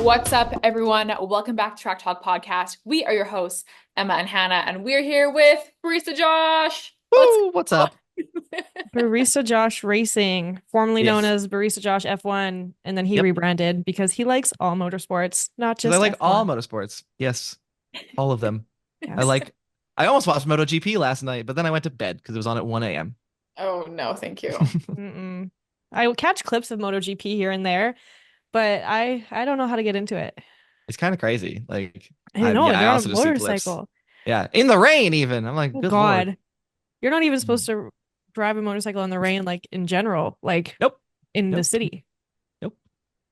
What's up, everyone? Welcome back to Track Talk Podcast. We are your hosts, Emma and Hannah, and we're here with Barista Josh. What's up? Barista Josh Racing, formerly known Yes. as Barista Josh F1, and then he Yep. rebranded because he likes all motorsports, not Because I just like all F1. motorsports. Yes, all of them. I Yes. like. I almost watched MotoGP last night, but then I went to bed because it was on at 1 a.m. Oh, no, thank you. Mm-mm. I will catch clips of MotoGP here and there, but I don't know how to get into it. It's kind of crazy. Like, I know, I they're on a also just see clips. motorcycle. Yeah, in the rain even. I'm like, Oh good Lord. God. You're not even supposed to drive a motorcycle in the rain, like in general, like Nope. in the Nope. city. Nope.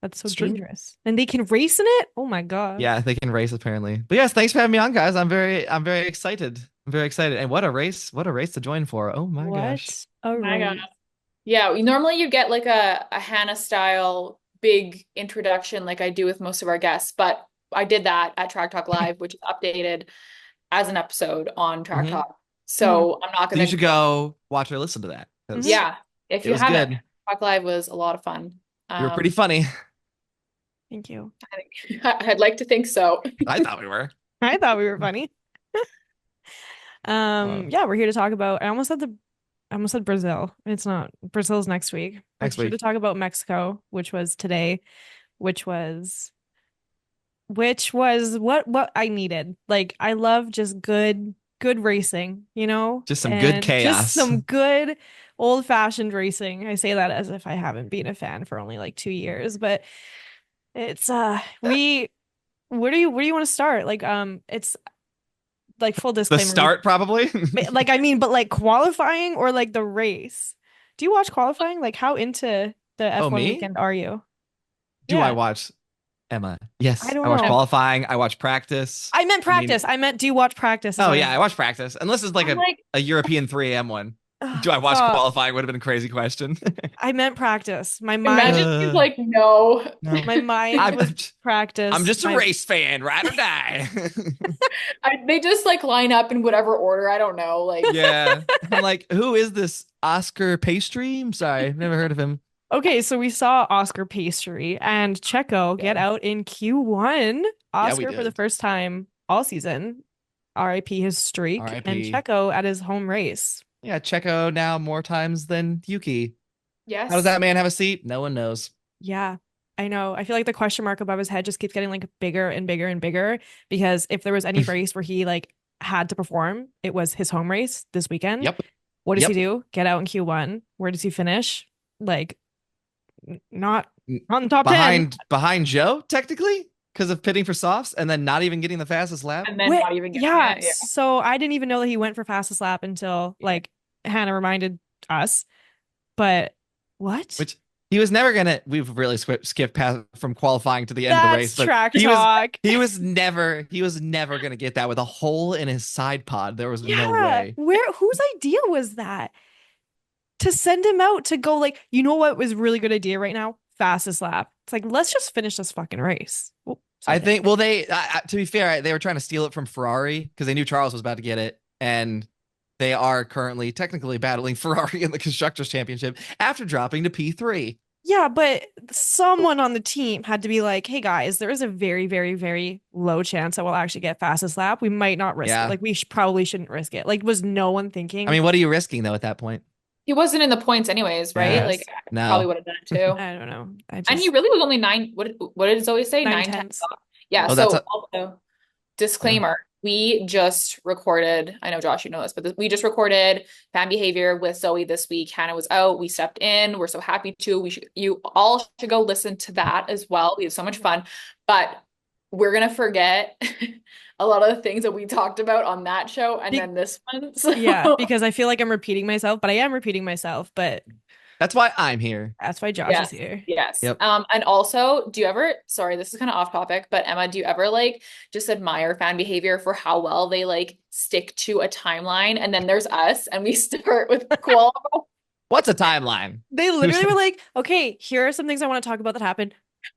That's so It's true. dangerous. And they can race in it? Oh my God. Yeah, they can race apparently. But yes, thanks for having me on, guys. I'm very excited. I'm very excited. And what a race! What a race to join for! Oh my gosh. What a My God. race. Yeah, normally you get like a Hannah style big introduction like I do with most of our guests, but I did that at Track Talk Live, which is updated as an episode on Track hmm Talk. Mhm. So I'm not So you gonna, should go watch or listen to that because yeah, if it you was haven't, good. Talk Live was a lot of fun. You were pretty Um, funny. Thank you. I think I'd like to think so. I thought we were. I thought we were funny. Uh, Yeah, we're here to talk about I almost said Brazil. It's not. Brazil's next week. We're next here to week. talk about Mexico, which was today, which was what I needed. Like I love just good racing, you know? Just some good And just chaos. some good old-fashioned racing. I say that as if I haven't been a fan for only like 2 years, but it's we where do you want to start? Like it's like full The disclaimer. start, probably. Like I mean, but like qualifying or like the race. Do you watch qualifying? Like how into the Oh, F1 me? weekend are you? Do I Yeah, watch Emma? I Yes, don't I watch know. qualifying. I watch practice. I meant I mean, practice. I meant do you watch practice is oh what I yeah, I meant. watch practice. Unless it's like I'm like, a European 3 a.m. one. Oh, Do I watch stop. qualifying? Would have been a crazy question. I meant practice. imagine she's like, no. No, My mind I'm, was I'm practice. just a race fan, ride or die. They just like line up in whatever order. I don't know. Like, Yeah, I'm like, who is this Oscar Pastry? I'm sorry, I've never heard of him. Okay, so we saw Oscar Pastry and Checo get Yeah, out in Q1. yeah, we Oscar for the did. first time all season. RIP his streak and R.I.P. Checo at his home race. Yeah, Checo now more times than Yuki. How does yes. that man have a seat? No one knows. Yeah, I know. I feel like the question mark above his head just keeps getting like bigger and bigger and bigger because if there was any race where he like had to perform, it was his home race this weekend. Yep. What does he Yep. do? Get out in Q1. Where does he finish? Like not N- not in the top 10. behind Joe, technically, because of pitting for softs and then not even getting the fastest lap. And then Wait, not even getting yeah, it. Yeah. so I didn't even know that he went for fastest lap until like Hannah reminded us. But what? Which he was never gonna. We've really skipped past from qualifying to the end of the race, That's but track he was talk. he was never gonna get that with a hole in his side pod. There was no Yeah, way. where whose idea was that? To send him out to go like, you know what was a really good idea right now? Fastest lap. It's like, let's just finish this fucking race. Oh, I sorry. think. Well, to be fair, they were trying to steal it from Ferrari because they knew Charles was about to get it, and they are currently technically battling Ferrari in the constructors championship after dropping to P3. Yeah, but someone on the team had to be like, hey guys, there is a very, very, very low chance that we'll actually get fastest lap. We might not risk it. Yeah. Like we probably shouldn't risk it. Like was no one I thinking? mean, what are you risking though at that point? He wasn't in the points anyways, right? Yeah. Like, Yes. I probably No. would have done it too. I don't know. I And he just really was only nine. What did Zoe say? nine Nine tenths tenths. off. Yeah. Oh, that's So a also yeah. disclaimer, we just recorded, I know Josh, you know this, but we just recorded fan behavior with Zoe this week. Hannah was out. We stepped in. We're so happy to. You all should go listen to that as well. We had so much fun, but we're gonna forget a lot of the things that we talked about on that show and Be- then this one. yeah, So because I feel like I'm repeating myself, but I am repeating myself. But That's why I'm here. that's why Josh is yes, here. yes. Yep. And also, do you ever, sorry, this is kind of off topic, but Emma, do you ever like just admire fan behavior for how well they like stick to a timeline? And then there's us, and we start with qual. What's a timeline? They literally were like, okay, here are some things I want to talk about that happened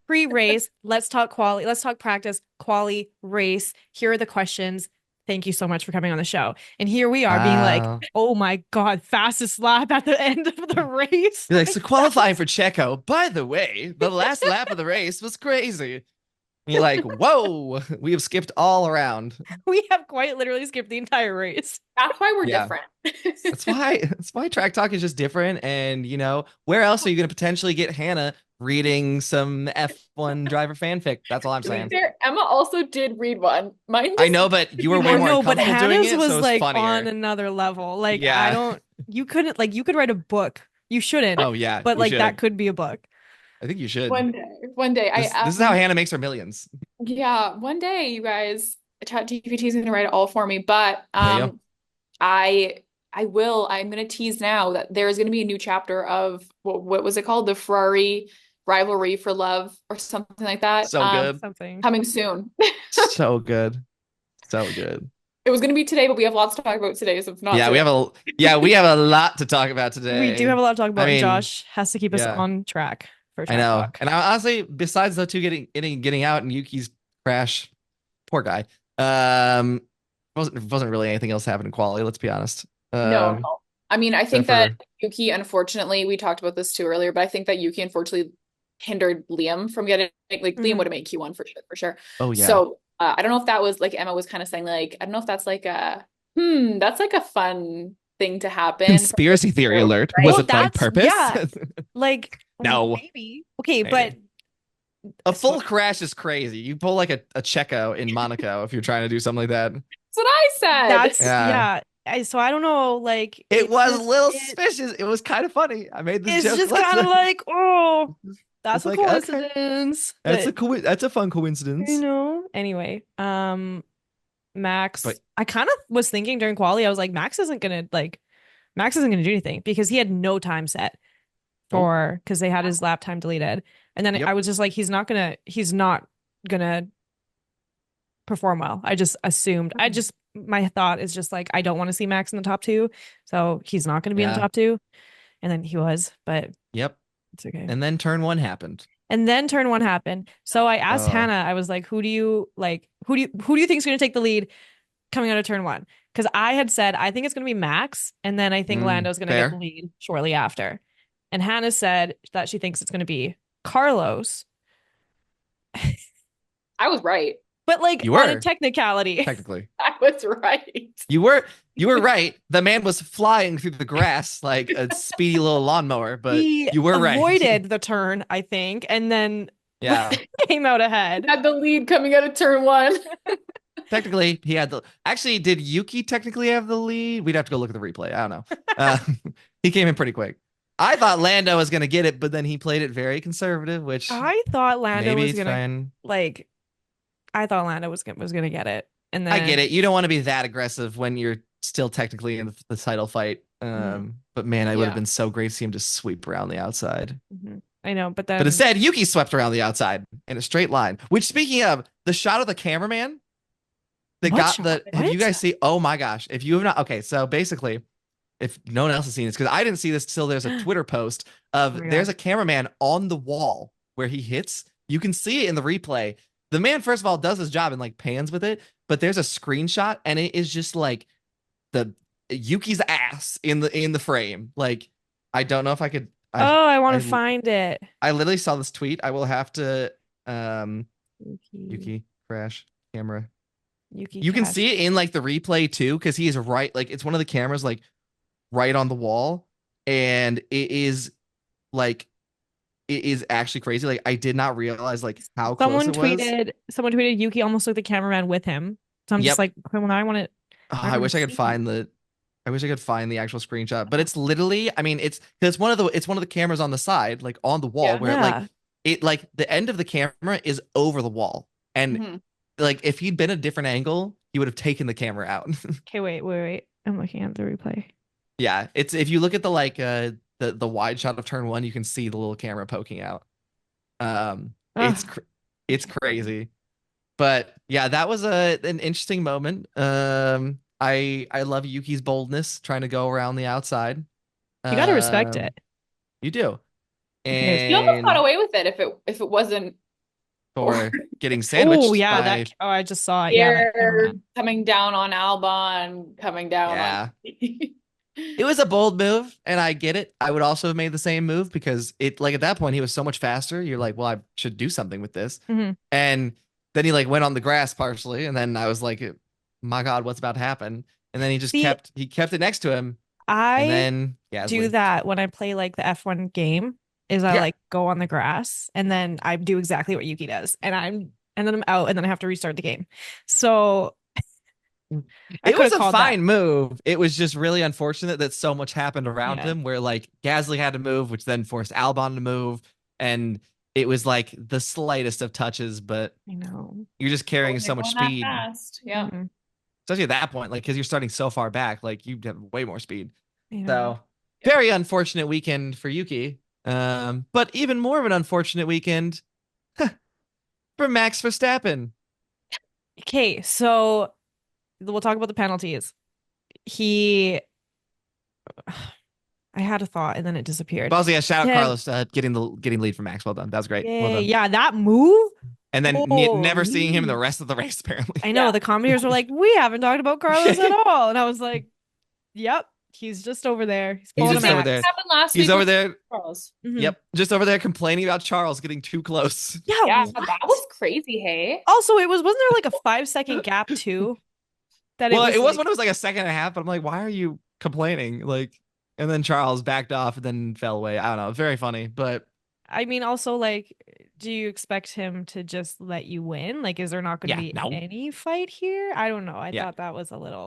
pre-race. Let's talk quali. Let's talk practice, quali, race. Here are the questions. Thank you so much for coming on the show. And here we are being like, Wow. oh my God, fastest lap at the end of the race. You're like, so qualifying for Checo. By the way, the last lap of the race was crazy. You're like, whoa, we have skipped all around. We have quite literally skipped the entire race. That's why we're Yeah. different. That's why Track Talk is just different. And where else are you gonna potentially get Hannah reading some F1 driver fanfic? That's all I'm saying. Emma also did read one. Mine I was know, but you were way Oh more no, but uncomfortable doing Hannah's it, was so it's like funnier. on another level. Like I Yeah. don't, you couldn't like you could write a book. You shouldn't, Oh yeah, but you like that should. could be a book. I think you should. one day. One day. This is how Hannah makes her millions. Yeah, one day, you guys, ChatGPT is gonna write it all for me. But Yeah. I will. I'm gonna tease now that there is gonna be a new chapter of what was it called? The Ferrari Rivalry for Love or something like that. So good. Something. Coming soon. So good. So good. It was gonna be today, but we have lots to talk about today, so it's not Yeah, today. we have a lot to talk about today. We do have a lot to talk about. I mean, Josh has to keep us yeah. on track for I Track know. Talk. And I honestly, besides the two getting out and Yuki's crash, poor guy. Wasn't really anything else happening in quality, let's be honest. No. I mean, I think that except Yuki, unfortunately, we talked about this too earlier, but I think that Yuki unfortunately hindered Liam from getting Liam would have made Q1 for sure. Oh yeah. So I don't know if that was like Emma was kind of saying like I don't know if that's like that's like a fun thing to happen. Conspiracy theory alert. Right? Was Well, it on that's- purpose? yeah. Like No. maybe. Okay, Maybe. but A full crash is crazy. You pull like a Checo in Monaco if you're trying to do something like that. That's what I said. that's Yeah. so I don't know. Like It was a just- little suspicious. It was kind of funny. I made this It's joke. just last kind of night. like, oh, that's It's a like, okay. coincidence. That's a fun coincidence. Anyway, Max. But- I kind of was thinking during quali, I was like, Max isn't gonna do anything because he had no time set because they had his lap time deleted, and then Yep. I was just like, he's not gonna perform well. I just assumed. My thought is just like I don't want to see Max in the top two, so he's not going to be in the Yeah. top two, and then he was, but Yep. it's okay. And then turn one happened. And then turn one happened. So I asked Hannah, I was like, who do you think is going to take the lead coming out of turn one? Because I had said, I think it's going to be Max. And then I think Lando's going to get the lead shortly after. And Hannah said that she thinks it's going to be Carlos. I was right. But like You on were. a technicality. Technically. I was right. You were right. The man was flying through the grass like a speedy little lawnmower, but He you were right. avoided the turn, I think, and then Yeah. came out ahead. Had the lead coming out of turn one. Technically, he had the. Actually, did Yuki technically have the lead? We'd have to go look at the replay. I don't know. He came in pretty quick. I thought Lando was gonna get it, but then he played it very conservative, which I thought Lando maybe was it's gonna fine. like. I thought Lando was gonna get it, and then I get it. You don't want to be that aggressive when you're still technically in the title fight. But man, it would have been so great to see him just sweep around the outside. I know, but then But instead, Yuki swept around the outside in a straight line. Which, speaking of the shot of the cameraman, that What got shot? the. Have you What? guys seen? Oh my gosh! If you have not, okay. So basically, if no one else has seen this, because I didn't see this till there's a Twitter post of Oh my there's God. a cameraman on the wall where he hits. You can see it in the replay. The man, first of all, does his job and like pans with it, but there's a screenshot and it is just like the Yuki's ass in the frame. Like, I don't know if I could. I want to find it. I literally saw this tweet. I will have to. Yuki. Yuki crash camera. Yuki. You can Cash. see it in like the replay too, because he is right. Like it's one of the cameras like right on the wall, and it is like it is actually crazy. Like I did not realize like how close it was. Someone tweeted Yuki almost took the cameraman with him. So I'm just like, well, now I want to. Oh, I wish I could find the. I wish I could find the actual screenshot, but it's literally. I mean, it's one of the cameras on the side, like on the wall, where like the end of the camera is over the wall, and like if he'd been a different angle, he would have taken the camera out. Okay, wait. I'm looking at the replay. Yeah, it's if you look at the like the wide shot of turn one, you can see the little camera poking out. It's crazy, but yeah, that was an interesting moment. I love Yuki's boldness trying to go around the outside. You got to respect it. You do. He almost And got away with it if it wasn't for getting sandwiched. Oh yeah, by, I just saw it. Yeah, that cameraman. coming down on Albon, coming down on. It was a bold move, and I get it. I would also have made the same move because it like at that point he was so much faster. You're like, well, I should do something with this. And then he like went on the grass partially, and then I was like, my God, what's about to happen? And then he just See, kept it next to him, and I then do Gasly. that when I play like the F1 game, is I Yeah. like go on the grass and then I do exactly what Yuki does. And then I'm out and then I have to restart the game. So I It could was have a called that. fine move. It was just really unfortunate that so much happened around Yeah, him where like Gasly had to move, which then forced Albon to move. And it was like the slightest of touches, but I know. you're just Oh, carrying they're so much going that speed, fast. Yeah. Mhm. especially at that point, like because you're starting so far back, like you have way more speed. I know. So very unfortunate weekend for Yuki. But even more of an unfortunate weekend for Max Verstappen. Okay, so we'll talk about the penalties. He, I had a thought and then it disappeared. But also, yeah, shout out Ten, Carlos getting lead for Max. Well done. That was great. Well yeah, done. yeah, that move. And then never seeing him in the Holy. rest of the race, apparently. I know Yeah. the commentators were like, we haven't talked about Carlos at all. And I was like, yep, he's just over there. He's It's He's pulling the a just same over thing there. Max. that happened last He's week over with there. Charles. Mhm. Yep. Just over there complaining about Charles getting too close. Yeah, Yeah, what? that was crazy, hey? Also, it wasn't there like a 5 second gap too? That it Well, was it was like when it was like a second and a half, but I'm like, why are you complaining? Like, and then Charles backed off and then fell away. I don't know. Very funny, but I mean, also like, do you expect him to just let you win? Like, is there not going to yeah, be no. any fight here? I don't know. I Yeah. thought that was a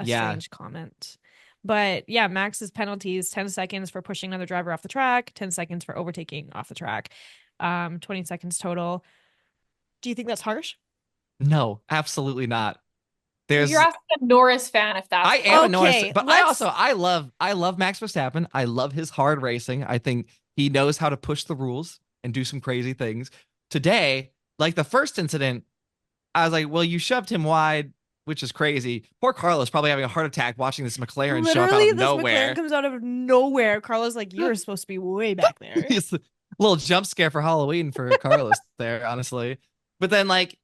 Yeah. strange comment. But yeah, Max's penalties, 10 seconds for pushing another driver off the track, 10 seconds for overtaking off the track, 20 seconds total. Do you think that's harsh? No, absolutely not. You're There's asking a Norris fan if that's I am a hard. Norris, Okay, but let's I love Max Verstappen. I love his hard racing. I think he knows how to push the rules and do some crazy things. Today, like the first incident, I was like, well, you shoved him wide, which is crazy. Poor Carlos probably having a heart attack watching this McLaren show up out literally of this McLaren nowhere. comes out of nowhere. Carlos like, you were supposed to be way back there. It's a little jump scare for Halloween for Carlos there, honestly. But then like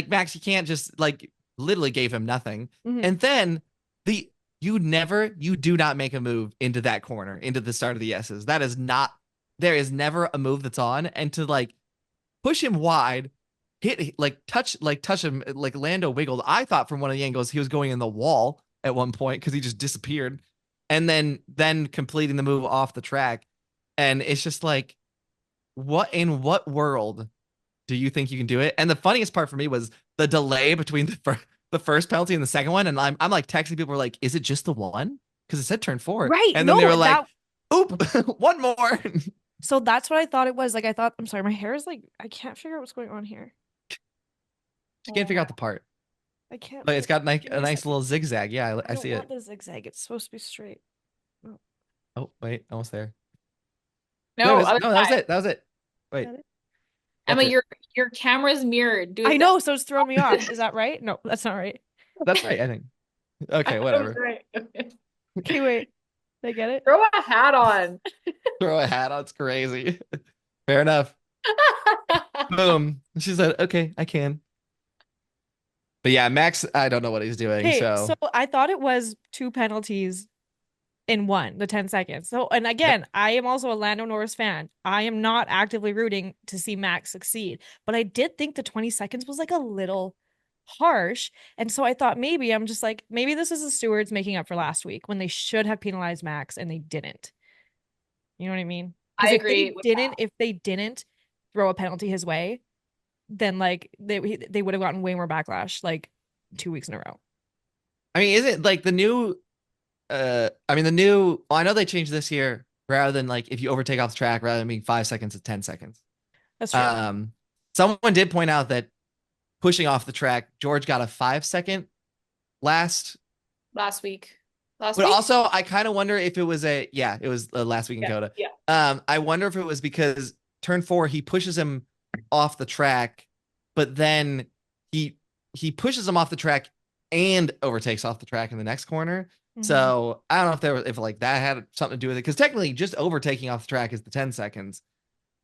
Max, you can't just like literally gave him nothing. Mhm. And then the you do not make a move into that corner, into the start of the S's. That is not there is never a move that's on. And to like push him wide, touch him like Lando wiggled. I thought from one of the angles he was going in the wall at one point because he just disappeared. And then completing the move off the track. And it's just like, what in what world do you think you can do it? And the funniest part for me was the delay between the first penalty and the second one. And I'm like texting people were like, is it just the one? Because it said turn four. Right. And then No, they were like, that oop, one more. so that's what I thought it was. Like I thought, I'm sorry, my hair is like I can't figure out what's going on here. She can't figure out the part. I can't But it's got give a me a nice second. little zigzag. Yeah, I I don't see want it. the zigzag. It's supposed to be straight. Oh, Oh, wait, almost there. There it No, is. other No, that was side. it. That was it. Wait, got it? Emma, that's it. your camera's mirrored. Do I it know, so it's throwing me off. Is that right? No, that's not right. That's right, I think. Okay, that was whatever. right. Okay, wait. Did I get it? Throw a hat on. Throw a hat on. It's crazy. Fair enough. Boom. She said, okay, I can. But yeah, Max, I don't know what he's doing. Okay, so So I thought it was two penalties in one, the 10 seconds. So, and yep. again, I am also a Lando Norris fan. I am not actively rooting to see Max succeed, but I did think the 20 seconds was like a little harsh. And so I thought maybe I'm just like, maybe this is the stewards making up for last week when they should have penalized Max and they didn't. You know what I mean? Because I agree with that. if they didn't throw a penalty his way, then like they would have gotten way more backlash like 2 weeks in a row. I mean, is it like the new I mean the new well, I know they changed this year rather than like if you overtake off the track rather than being 5 seconds to 10 seconds. That's true. Someone did point out that pushing off the track, George got a 5 second last Last week. Last but week? also I kind of wonder if it was it was last week in Coda. Yeah. I wonder if it was because turn 4 he pushes him off the track, but then he pushes him off the track and overtakes off the track in the next corner. So I don't know if if like that had something to do with it because technically just overtaking off the track is the 10 seconds,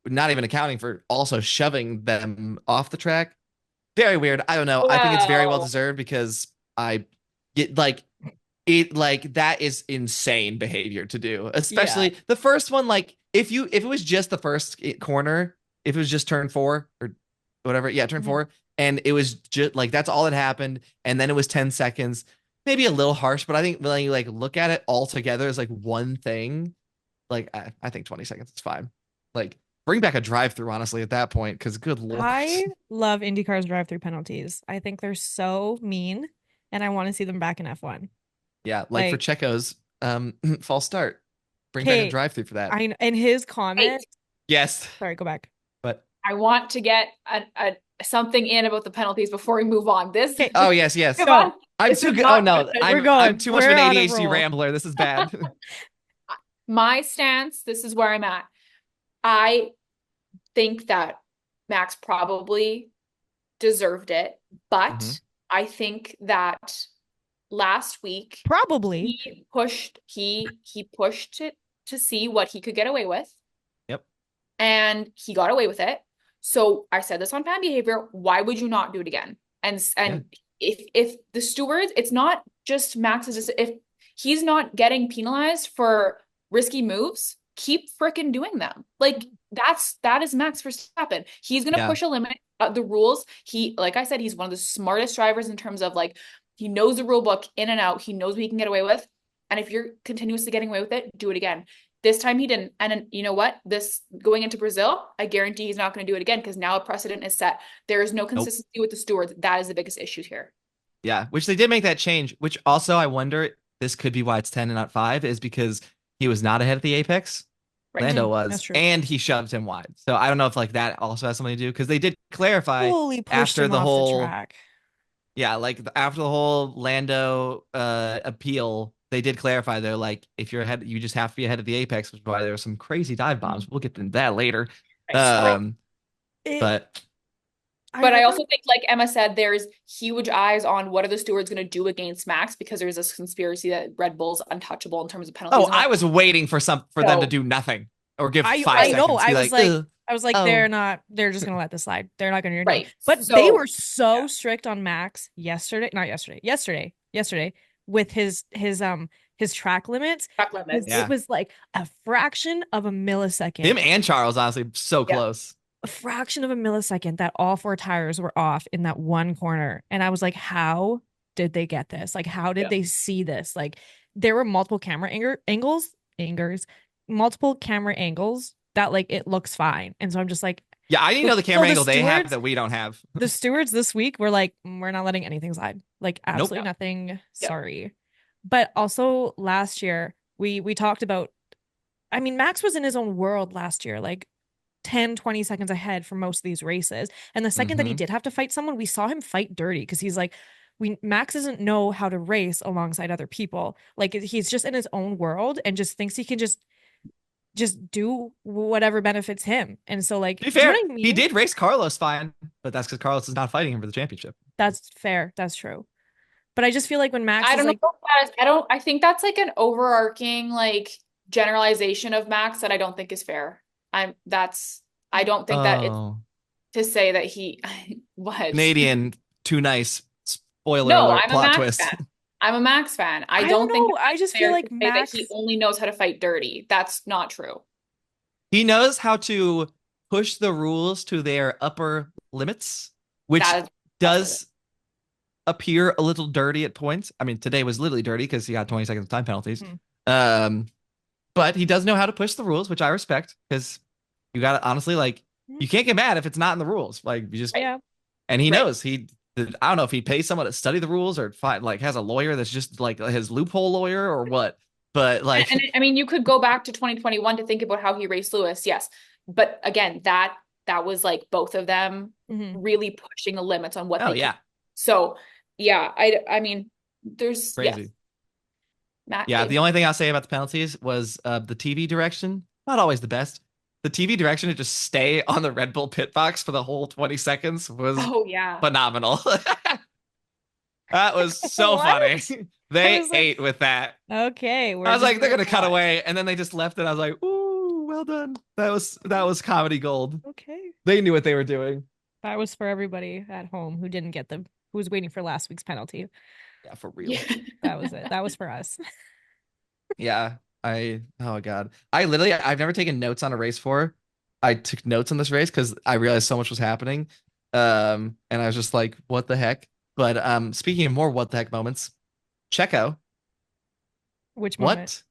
not even accounting for also shoving them off the track. Very weird. I don't know. I think it's very well deserved because I get like it like that is insane behavior to do, especially the first one. Like if it was just the first corner, if it was just turn 4 or whatever, turn 4, And it was just like that's all that happened. And then it was 10 seconds, maybe a little harsh, but I think when you like look at it all together as like one thing, like I think 20 seconds is fine. Like bring back a drive-through, honestly, at that point, because good lord. I love IndyCar's drive-through penalties. I think they're so mean, and I want to see them back in F1. Yeah, like for Checo's false start. Bring back a drive-through for that. And his comment. Yes. Sorry, go back. But I want to get a something in about the penalties before we move on. This. Oh yes. I'm too good. Oh no, I'm too much of an ADHD rambler. This is bad. My stance. This is where I'm at. I think that Max probably deserved it, but I think that last week probably he pushed it to see what he could get away with. Yep. And he got away with it. So I said this on fan behavior. Why would you not do it again? And if the stewards, it's not just Max's, if he's not getting penalized for risky moves, keep freaking doing them. Like that is Max Verstappen. He's gonna push a limit. The rules. He, like I said, he's one of the smartest drivers in terms of like he knows the rule book in and out. He knows what he can get away with. And if you're continuously getting away with it, do it again. This time he didn't. And then, you know what? This going into Brazil, I guarantee he's not going to do it again because now a precedent is set. There is no consistency with the stewards. That is the biggest issue here. Yeah, which they did make that change, which also I wonder, this could be why it's 10 and not 5, is because he was not ahead at the apex. Right. Lando was, and he shoved him wide. So I don't know if like that also has something to do, because they did clarify after the whole track. Yeah, like after the whole Lando appeal, they did clarify. They're like, if you're ahead, you just have to be ahead of the apex, which is why there were some crazy dive bombs. We'll get into that later. But I also think, like Emma said, there's huge eyes on what are the stewards going to do against Max, because there's this conspiracy that Red Bull's untouchable in terms of penalties. Oh, I was waiting for them to do nothing or give 5 seconds. I know. I was like, they're just going to let this slide. They're not going to do anything. But they were so strict on Max yesterday with his track limits. It was like a fraction of a millisecond. Him and Charles, honestly, so close. A fraction of a millisecond that all 4 tires were off in that one corner. And I was like, how did they get this? Like, how did they see this? Like, there were multiple camera multiple camera angles that like it looks fine. And so I'm just like, yeah, I didn't know the camera angle they have that we don't have. The stewards this week were like, we're not letting anything slide. Like, absolutely nothing. Yep. Sorry. But also last year, we talked about, I mean, Max was in his own world last year, like 10, 20 seconds ahead for most of these races. And the second that he did have to fight someone, we saw him fight dirty, because he's like, Max doesn't know how to race alongside other people. Like, he's just in his own world and just thinks he can just do whatever benefits him. And so, like, to be fair, you know what I mean? He did race Carlos fine, but that's because Carlos is not fighting him for the championship. That's fair. That's true. But I just feel like when Max I think that's like an overarching like generalization of Max that I don't think is fair. I don't think that it's to say that he was Canadian too nice. Spoiler alert, plot twist. I'm a Max fan. I don't think I just feel like Max, that he only knows how to fight dirty. That's not true. He knows how to push the rules to their upper limits, which does appear a little dirty at points. I mean, today was literally dirty because he got 20 seconds of time penalties. But he does know how to push the rules, which I respect, because you got to honestly, like, you can't get mad if it's not in the rules. Like, you just, and he knows I don't know if he pays someone to study the rules or has a lawyer that's just like his loophole lawyer or what. But like, and I mean, you could go back to 2021 to think about how he raced Lewis. Yes. But again, that was like both of them really pushing the limits on what they could. So yeah, I mean, there's crazy. The only thing I'll say about the penalties was the TV direction. Not always the best. The TV direction to just stay on the Red Bull pit box for the whole 20 seconds was phenomenal. That was so funny. They ate with that. Okay. I was like, they're going to cut away. And then they just left it. I was like, ooh, well done. That was comedy gold. Okay. They knew what they were doing. That was for everybody at home who didn't get who was waiting for last week's penalty. Yeah, for real. That was it. That was for us. Yeah. Oh God. I've never taken notes on a race before. I took notes on this race because I realized so much was happening. And I was just like, what the heck? But speaking of more what the heck moments, Checo, Which moment? what?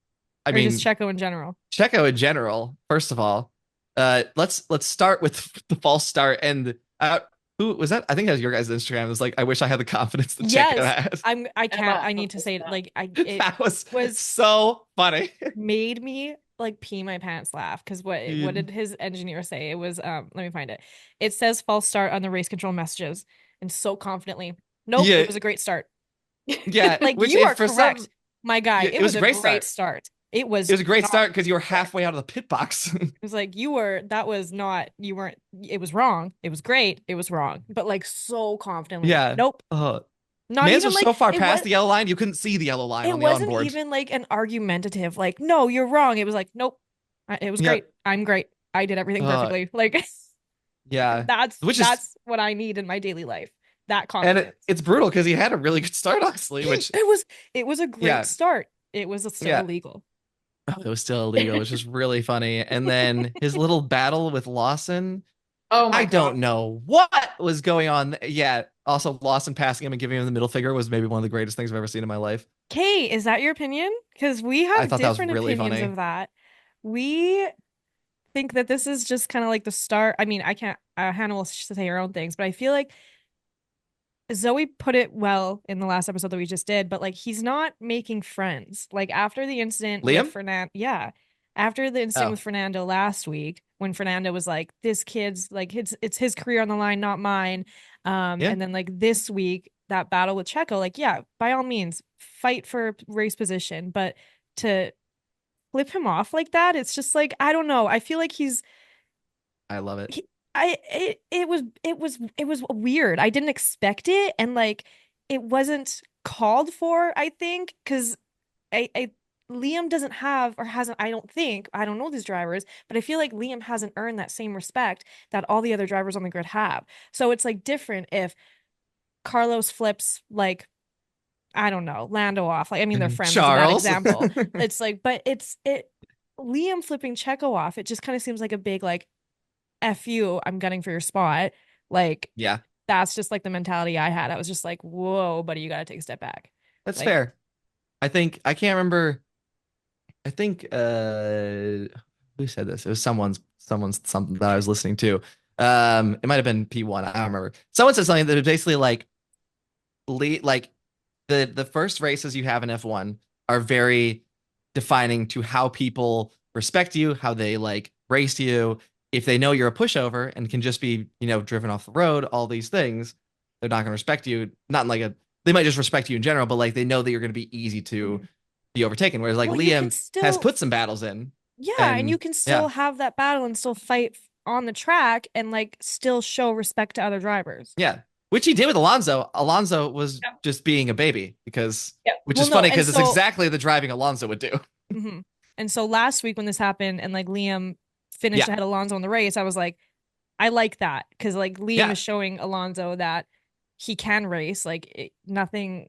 I Or just mean, Checo in general? Checo in general, first of all, let's start with the false start. And who was that? I think that was your guys' Instagram. It was like, I wish I had the confidence that Checo Yes. had. I can't, Emma I need to posted say that. like it That was was so funny. made me like pee my pants laugh because what Dude. did his engineer say? It was let me find it. It says false start on the race control messages and so confidently. Nope, it Yeah, was a great start. yeah. Like Which you if are for some, correct, my guy. yeah, It it was was a a great great start. start. It It was was a great not start because you were correct. halfway out of the pit box. It was like that was not, you weren't, it was wrong. It was great. It was wrong. But like so confidently. Yeah. Nope. Not Mans even was like so far past the yellow line, you couldn't see the yellow line it on the wasn't onboard. even like an argumentative, like, no, you're wrong. It was like, nope. It was great. Yep. I'm great. I did everything Uh, perfectly. Like yeah. that's Which is that's what I need in my daily life. That and confidence. it's brutal because he had a really good start, honestly, which It was a great yeah, start. It was still yeah. illegal. Oh, it was still illegal, which is really funny. And then his little battle with Lawson, Oh I my God. don't know what was going on. Yeah. Also, Lawson passing him and giving him the middle finger was maybe one of the greatest things I've ever seen in my life. Kay, is that your opinion? Because we I have thought that was different really opinions funny. of that. We think that this is just kind of like the start. I mean, I can't, Hannah will say her own things, but I feel like Zoe put it well in the last episode that we just did, but like he's not making friends. Like after the incident with Liam? Fernando, yeah. After the incident Oh, with Fernando last week, when Fernando was like, this kid's like it's his career on the line, not mine. yeah. And then like this week, that battle with Checo, like, yeah, by all means, fight for race position, but to flip him off like that, it's just like, I don't know. I feel like I love it. it was weird. I didn't expect it, and like it wasn't called for, I think, because I Liam doesn't have or hasn't, I don't think, I don't know these drivers, but I feel like Liam hasn't earned that same respect that all the other drivers on the grid have. So it's like different if Carlos flips like, I don't know, Lando off. Like, I mean, they're friends. That's a bad Charles. example. It's like, but Liam flipping Checo off, it just kind of seems like a big like F you, I'm gunning for your spot. Like Yeah, that's just like the mentality I had. I was just like, whoa, buddy, you gotta take a step back. that's Like, fair. I think I can't remember. I think who said this? It was someone's something that I was listening to. It might have been P1. I don't remember. Someone said something that was basically like the first races you have in F1 are very defining to how people respect you, how they like race you. If they know you're a pushover and can just be, driven off the road, all these things, they're not going to respect you. Not in like they might just respect you in general, but like they know that you're going to be easy to mhm. be overtaken. Whereas like Well, you can Liam has still, put some battles in, yeah, and you and can yeah, still have that battle and still fight on the track and like still show respect to other drivers. yeah, which he did with Alonso. Alonso was Yep. just being a baby because, Yep. which Well, is no, funny and because it's so, exactly the driving Alonso would do. mhm. And so last week when this happened and like Liam finished Yeah, ahead of Alonso in the race, I was like, I like that because like Liam yeah, is showing Alonso that he can race. Like nothing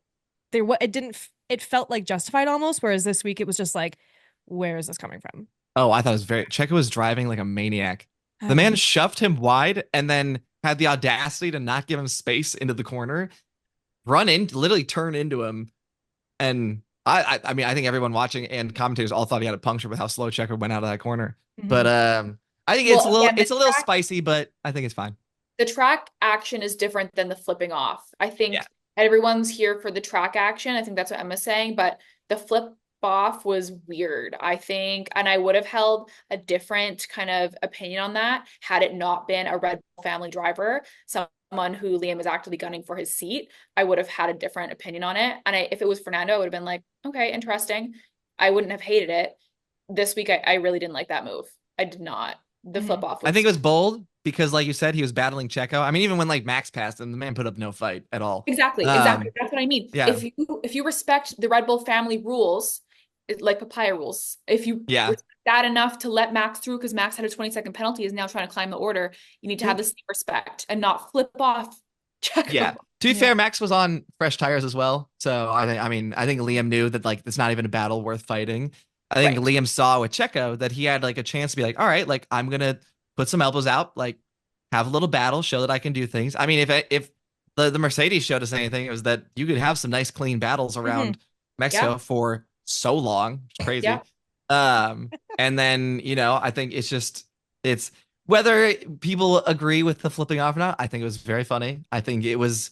there. What it didn't. It felt like justified almost. Whereas this week it was just like, where is this coming from? Oh, I thought it was very. Checo was driving like a maniac. The Uh, man shoved him wide and then had the audacity to not give him space into the corner, run in, literally turn into him. And I mean, I think everyone watching and commentators all thought he had a puncture with how slow Checo went out of that corner. But mhm. I think Well, again, it's a little spicy, but I think it's fine. the track action is different than the flipping off. I Yeah. think everyone's here for the track action. I think that's what Emma's saying, but the flip off was weird, I think. And I would have held a different kind of opinion on that had it not been a Red Bull family driver, someone who Liam is actively gunning for his seat. I would have had a different opinion on it. And if it was Fernando, I would have been like, okay, interesting. I wouldn't have hated it. This week, I really didn't like that move. I did not. The flip Mhm. off I think was it was bold because, like you said, he was battling Checo. I mean, even when like Max passed him, the man put up no fight at all. exactly. That's what I mean. Yeah, If you respect the Red Bull family rules, like papaya rules, if you yeah, respect that enough to let Max through because Max had a 20-second penalty, is now trying to climb the order, you need to have yeah, the same respect and not flip off yeah. Checo. To be Yeah. fair, Max was on fresh tires as well, so I think Liam knew that like it's not even a battle worth fighting. I think Right. Liam saw with Checo that he had like a chance to be like, all right, like I'm gonna put some elbows out, like have a little battle, show that I can do things. I mean, if the Mercedes showed us anything, it was that you could have some nice clean battles around Mexico for so long. It's crazy. And then, I think it's whether people agree with the flipping off or not, I think it was very funny. I think it was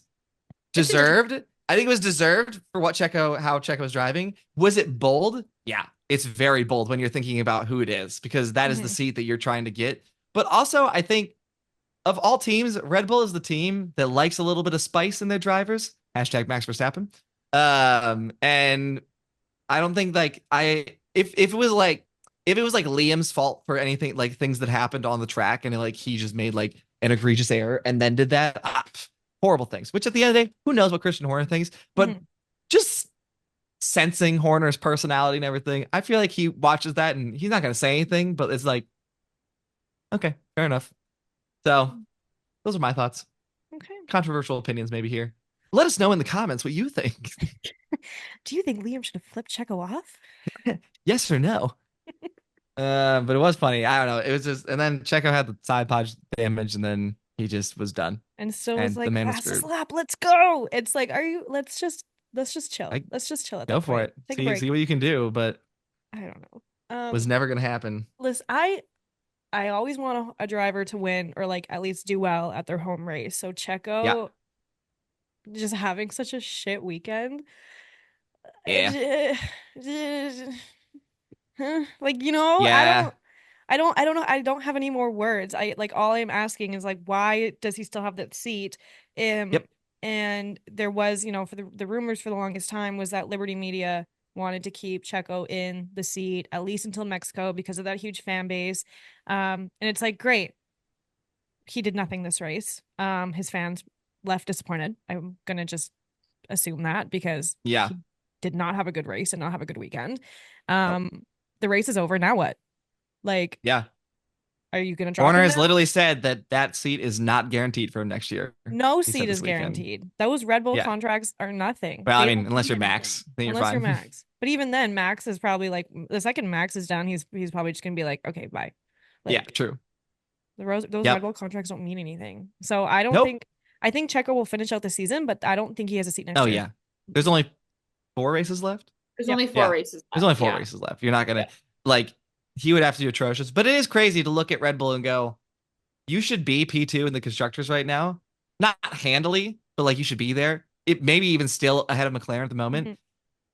deserved. I think it was deserved for how Checo was driving. Was it bold? Yeah, it's very bold when you're thinking about who it is, because that is the seat that you're trying to get. But also, I think of all teams, Red Bull is the team that likes a little bit of spice in their drivers. Hashtag Max Verstappen. And I don't think if it was like Liam's fault for anything, like things that happened on the track, and he just made like an egregious error and then did that, horrible things. Which at the end of the day, who knows what Christian Horner thinks? But just sensing Horner's personality and everything, I feel like he watches that and he's not going to say anything, but it's like, okay, fair enough. So those are my thoughts. Okay. Controversial opinions maybe here. Let us know in the comments what you think. Do you think Liam should have flipped Checo off? Yes or no? But it was funny. I don't know. It was just, and then Checo had the side pod damage, and then he just was done. And so was like, fastest lap, let's go. It's like, let's just chill. Let's just chill at that point. Go for it. See what you can do, but I don't know. Was never gonna happen. Listen, I always want a driver to win, or like at least do well at their home race. So Checo just having such a shit weekend. Yeah. Like, I don't know. I don't have any more words. All I'm asking is like, why does he still have that seat? And there was, for the rumors for the longest time was that Liberty Media wanted to keep Checo in the seat at least until Mexico because of that huge fan base. And it's like, great. He did nothing this race. His fans left disappointed. I'm gonna just assume that because he did not have a good race and not have a good weekend. The race is over. Now what? Like, are you gonna drop Horner has literally said that seat is not guaranteed for him next year. No seat is guaranteed. Those Red Bull contracts are nothing. Well, I mean, unless you're Max, then you're fine. You're Max. But even then, Max is probably like, the second Max is down, he's probably just gonna be like, okay, bye. Like, true. Those Red Bull contracts don't mean anything. So I don't think. I think Checo will finish out the season, but I don't think he has a seat next year. Oh yeah, there's only 4 races left. There's only 4 races left. There's only 4 races left. You're not gonna he would have to do atrocious. But it is crazy to look at Red Bull and go, you should be P2 in the constructors right now. Not handily, but you should be there. It maybe even still ahead of McLaren at the moment.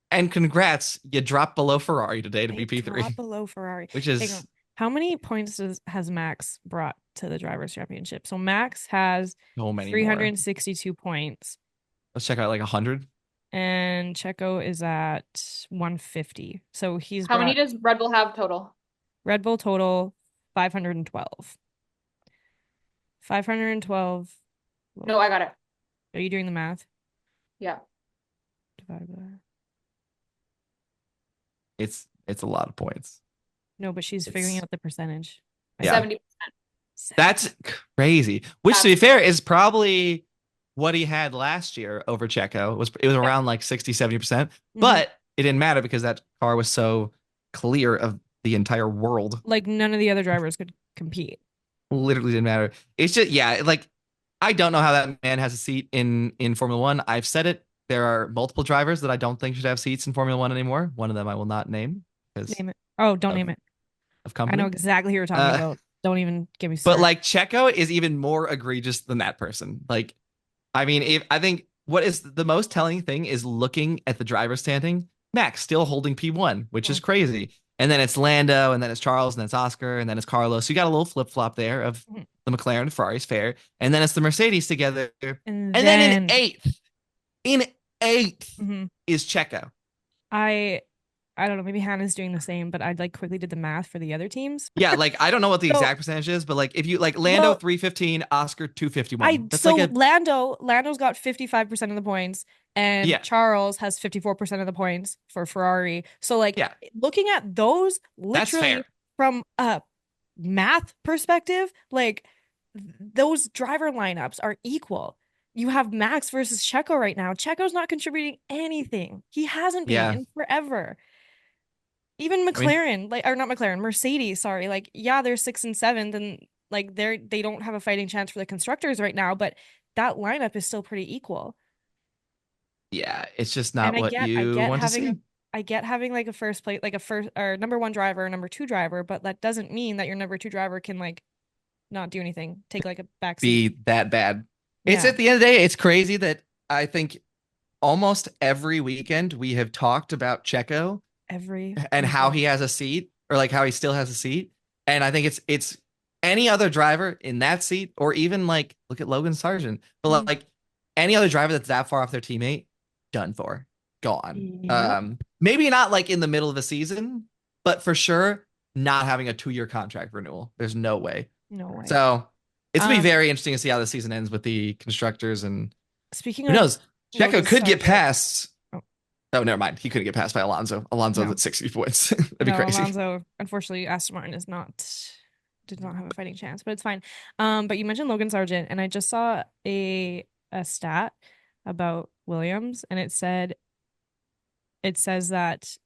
And congrats, you dropped below Ferrari today to be P3. Dropped below Ferrari. Which is how many points has Max brought to the Drivers' Championship? So Max has 362 points. Let's check out 100. And Checo is at 150. So How many does Red Bull have total? Red Bull total 512. 512. No, I got it. Are you doing the math? Yeah. Divided by. It's a lot of points. No, but she's figuring out the percentage. 70%. That's crazy. Which, to be fair, is probably what he had last year over Checo. It was around 60-70%. But it didn't matter because that car was so clear of the entire world. None of the other drivers could compete. Literally didn't matter. It's just I don't know how that man has a seat in Formula One. I've said it. There are multiple drivers that I don't think should have seats in Formula One anymore. One of them I will not name. Name it. Oh, don't name it. Of company. I know exactly who you're talking about. Don't even give me started. But Checo is even more egregious than that person. I think what is the most telling thing is looking at the driver's standing. Max still holding P1, which is crazy. And then it's Lando, and then it's Charles, and then it's Oscar, and then it's Carlos. So you got a little flip-flop there of the McLaren and Ferrari's fair. And then it's the Mercedes together. And then in eighth is Checo. I don't know, maybe Hannah's doing the same, but I quickly did the math for the other teams. Yeah, I don't know what the exact percentage is, but if you Lando 315, Oscar 251. Lando's got 55% of the points, and Charles has 54% of the points for Ferrari. So looking at those literally from a math perspective, those driver lineups are equal. You have Max versus Checo right now. Checo's not contributing anything. He hasn't been in forever. Even McLaren, or not McLaren, Mercedes, sorry. They're 6th and 7th, and like they don't have a fighting chance for the constructors right now, but that lineup is still pretty equal. Yeah, it's just not And what you want to see. I get having like a first place, like a first or number one driver, number two driver, but that doesn't mean that your number two driver can like not do anything, take like a back seat. Be that bad. It's Yeah, at the end of the day, it's crazy that I think almost every weekend we have talked about Checo every and how he weekend. has a seat, or like how he still has a seat. And I think it's any other driver in that seat, or even like look at Logan Sargent, but Mhm. like any other driver that's that far off their teammate, done for, gone. Yep. Maybe not like in the middle of a season, but for sure not having a 2-year contract renewal. There's no way. No way. So it's gonna be Um, very interesting to see how the season ends with the constructors, and Speaking who of knows? Checo Logan could get Sargent, past. oh, Oh, never mind. He couldn't get passed by Alonso. Alonso's no, at 60 points. That'd be no, crazy. Alonso, unfortunately, Aston Martin is not did not have a fighting chance, but it's fine. But you mentioned Logan Sargent, and I just saw a stat about Williams, and it says that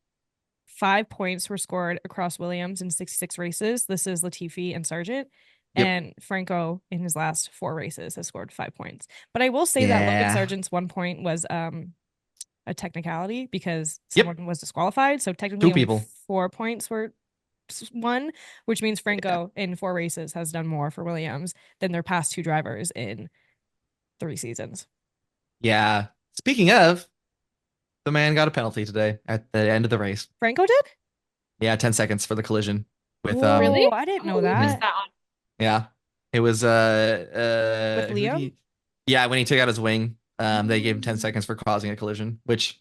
5 points were scored across Williams in 66 races. This is Latifi and Sargent. Yep. And Franco in his last 4 races has scored 5 points. But I will say that Logan Yeah. Sargent's 1 point was a technicality because Yep. someone was disqualified. So Two technically only people. 4 points were won, which means Yeah. Franco in 4 races has done more for Williams than their past two drivers in 3 seasons. Yeah. Speaking of, the man got a penalty today at the end of the race. Franco did? Yeah, 10 seconds for the collision with Whoa, Really? I didn't know Oh, we missed that. that on. yeah. It was With who did Liam? he yeah, when he took out his wing, they gave him 10 Mm. seconds for causing a collision, which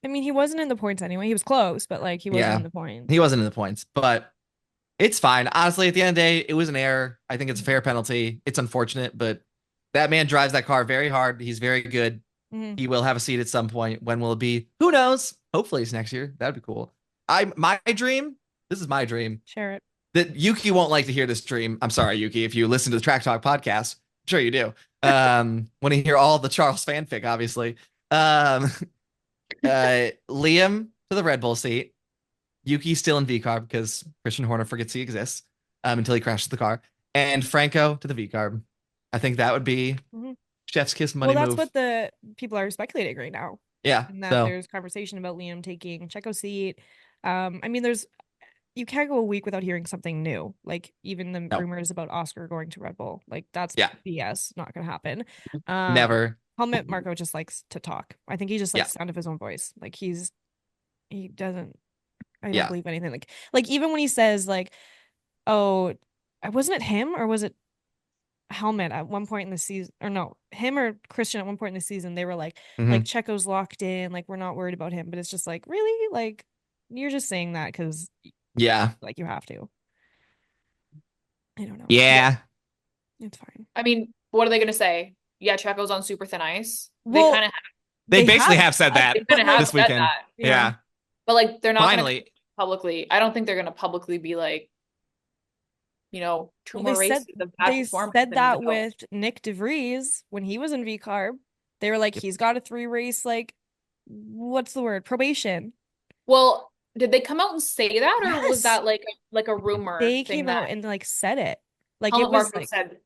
I mean, he wasn't in the points anyway. He was close, but like he wasn't yeah, in the points. he wasn't in the points, but it's fine. Honestly, at the end of the day, it was an error. I think it's a fair penalty. It's unfortunate, but that man drives that car very hard. He's very good. Mhm. He will have a seat at some point. When will it be? Who knows? Hopefully it's next year. That'd be cool. My dream, this is my dream, Share it. that Yuki won't like to hear this dream. I'm sorry, Yuki, if you listen to the Track Talk podcast. I'm sure you do. When you hear all the Charles fanfic, obviously. Liam to the Red Bull seat. Yuki's still in V carb because Christian Horner forgets he exists until he crashes the car. And Franco to the V carb. I think that would be Mhm. chef's kiss Well, money that's move. what the people are speculating right now, Yeah. and that So there's conversation about Liam taking Checo's seat. I mean, you can't go a week without hearing something new. Like even the no. rumors about Oscar going to Red Bull, like that's Yeah. BS, not gonna happen. Never. Helmut Marko just likes to talk. I think he just Yeah. likes the sound of his own voice. Like he doesn't. I don't Yeah. believe anything. Like even when he says like, "Oh, wasn't it him or was it Helmet at one point in the season, or no, him or Christian at one point in the season, they were like Hmm. Checo's locked in, like we're not worried about him." But it's just like, really, like you're just saying that because Yeah. like you have to. I don't know. Yeah. It's fine. I mean, what are they going to say? Yeah, Checo's on super thin ice. They Well, kind of They they basically have have said that, that they but kind of like, have this said weekend. that. yeah. Yeah. But like they're not going to Finally. publicly. I don't think they're going to publicly be like, two Well, more races of bad they performance said and he's that out. with Nick DeVries when he was in V carb. They were like, Yep. he's got a 3 race, like what's the word? Probation. Well, did they come out and say that, or was Yes. that like a rumor They thing came out that and like said it. Like it Helmut was Marko like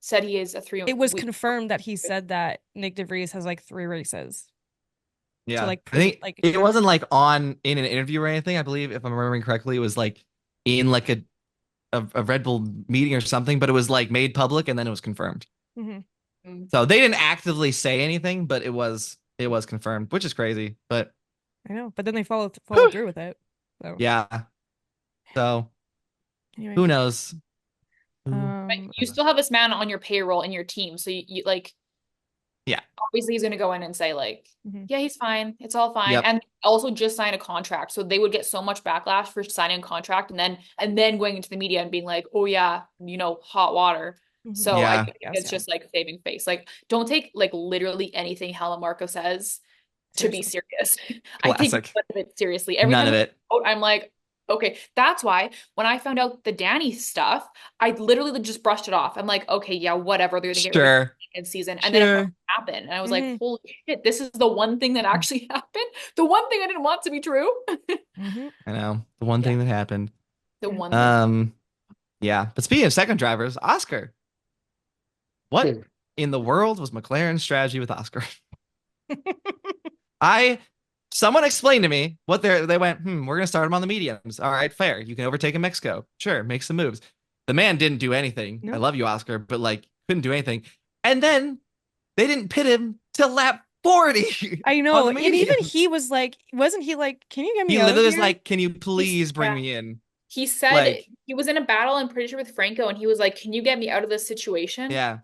said he is a three it was week. confirmed that he said that Nick DeVries has like 3 races to Yeah. like I think like it wasn't like in an interview or anything. I believe, if I'm remembering correctly, it was like in like a Red Bull meeting or something, but it was like made public and then it was confirmed. Mhm. So they didn't actively say anything, but it was confirmed, which is crazy. But I know, but then they followed whew, through with it. So yeah. So anyway, who knows? Who But you knows? still have this man on your payroll in your team, so you like Yeah. obviously he's going to go in and say like, mhm. yeah, he's fine, it's all fine, Yep. and also just sign a contract, so they would get so much backlash for signing a contract and then going into the media and being like, oh yeah, hot water. Mhm. So I Yeah. think Yes, it's yeah. just like saving face. Like, don't take like literally anything Helen Marco says to be Seriously. serious. I take Classic. none of it seriously. Every None time of it. I'm like, okay, that's why when I found out the Danny stuff, I literally just brushed it off. I'm like, okay, yeah, whatever. They're gonna get rid of Sure. in season, and then it Sure. happened, and I was like, Mhm. holy shit, this is the one thing that actually happened. The one thing I didn't want to be true. Mhm. I know. The one Yeah, thing that happened. the one thing. Um, Yeah. But speaking of second drivers, Oscar, what in the world was McLaren's strategy with Oscar? I Someone explained to me what they went, we're gonna start him on the mediums. All right, fair. You can overtake in Mexico. Sure, make some moves. The man didn't do anything. I No. love you, Oscar, but like couldn't do anything. And then they didn't pit him till lap 40 I on know. the And even mediums. he was like, wasn't he like, can you get He me out of literally was here? like, "Can you please bring Yeah. me in?" He said Like, he was in a battle, I'm pretty sure, with Franco, and he was like, "Can you get me out of this situation?" yeah.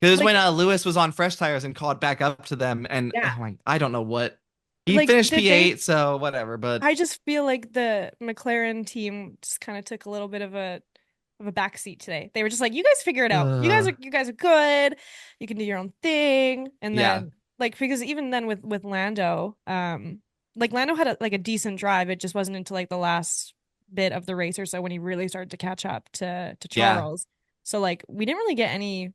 Because Like, when Lewis was on fresh tires and caught back up to them, and yeah. I don't know what he Like, finished did they P8, so whatever. But I just feel like the McLaren team just kind of took a little bit of a backseat today. They were just like, "You guys figure it out. You guys are good. You can do your own thing." And yeah, then like because even then with Lando, like Lando had a decent drive. It just wasn't until like the last bit of the race or so when he really started to catch up to yeah, Charles. So like we didn't really get any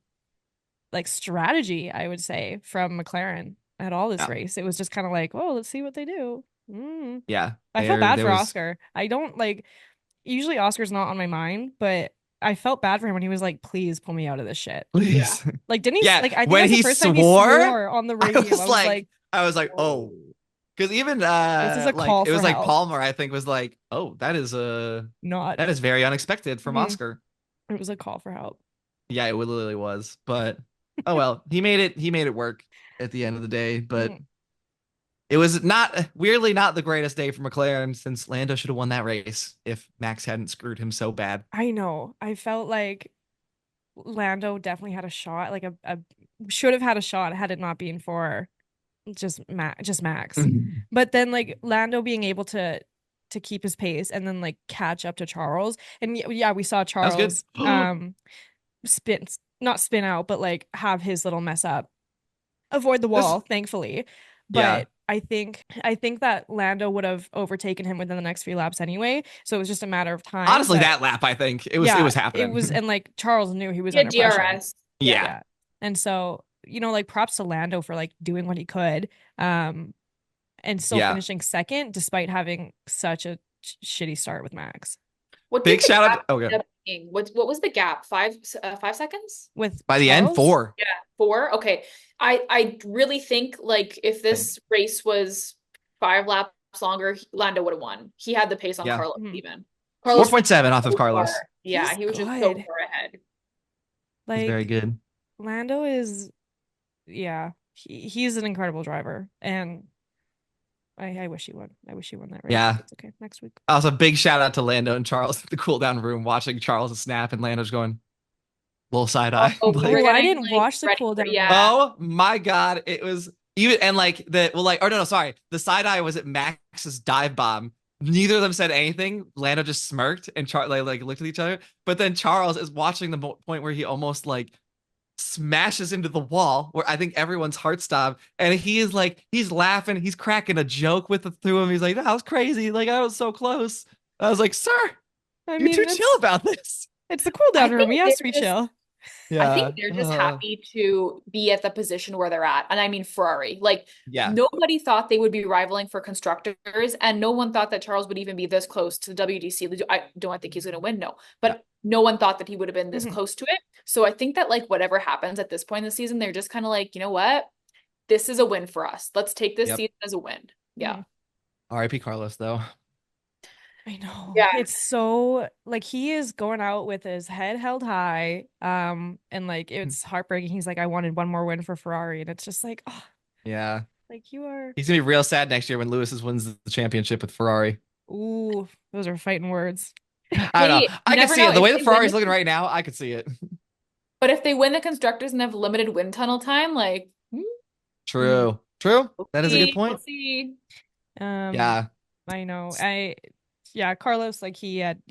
like strategy, I would say, from McLaren at all this yeah, race. It was just kind of like, "Oh, let's see what they do." yeah. I felt bad There for was Oscar. I don't like usually Oscar's not on my mind, but I felt bad for him when he was like, "Please pull me out of this shit." Yeah. please. Like, didn't he Yeah, like I think when that's the he first time he swore, swore on the radio. I was like, oh, "Whoa. because even This is a like call it for was like help." Palmer, I think was like, oh, Not that is very unexpected from mhm. Oscar. It was a call for help. Yeah, it literally was. But oh well, he made it. He made it work at the end of the day. But Mhm. it was not weirdly not the greatest day for McLaren since Lando should have won that race if Max hadn't screwed him so bad. I know. I felt like Lando definitely had a shot, like a should have had a shot had it not been for just Max. But then like Lando being able to keep his pace and then like catch up to Charles. And yeah, we saw That was good. Charles spin not spin out, but like have his little mess up. Avoid the This, wall, thankfully. yeah. But I think that Lando would have overtaken him within the next few laps anyway. So it was just a matter of time. Honestly, But that lap, I think it yeah, was it was, happening. and like Charles knew he was Yeah, under pressure. DRS. Yeah. Yeah. Yeah. And so, like props to Lando for like doing what he could. And still Yeah. finishing second despite having such a shitty start with Max. What Big did the shout out. gap Okay. end up being? What was the gap? 5 seconds? With By the end, Charles? 4. Yeah, 4. Okay. I really think like if Same. this race was 5 laps longer, Lando would have won. He had the pace on Yeah. Carlos Mhm. even. Carlos was 4.7 off of so far. Carlos. Yeah, He's he was just so good. far ahead. He's very Like good. Lando is, yeah, he's an incredible driver, and I wish he won. I wish he won that race. Yeah. It's okay. Next week. Also, big shout out to Lando and Charles in the cool down room watching Charles snap and Lando's going little side eye. Oh, we were Oh, I getting didn't like watch the ready cool for down room. yeah. oh my God. It was even and like the well, like oh no, sorry. The side eye was at Max's dive bomb. Neither of them said anything. Lando just smirked and like looked at each other. But then Charles is watching the point where he almost like smashes into the wall where I think everyone's heart stopped. And he is like, he's laughing, he's cracking a joke with the through him. He's like, that was crazy. Like, I was so close. I was like, sir, I you're mean, too chill about this. it's the cool I down room. think He they're has to be just chill. I Yeah. think they're just happy to be at the position where they're at. And I mean Ferrari. Like Yeah. nobody thought they would be rivaling for constructors, and no one thought that Charles would even be this close to the WDC. I don't think he's going to win, no. But no one thought that he would have been this Mhm. close to it. So I think that like whatever happens at this point in the season, they're just kind of like, you know what? This is a win for us. Let's take this Yep. season as a win. Yeah. Mhm. R.I.P. Carlos, though. I know. Yeah. It's so like he is going out with his head held high. And like it's heartbreaking. He's like, I wanted one more win for Ferrari. And it's just like, oh, Yeah. like you are. He's gonna be real sad next year when Lewis wins the championship with Ferrari. Ooh, those are fighting words. I don't know. Hey, I you can never see know. it. The If way the they win Ferrari's the looking right now, I could see it. But if they win the constructors and have limited wind tunnel time, like True. True. we'll That is a good see. We'll point. see. Yeah. I know. Yeah, Carlos, like he had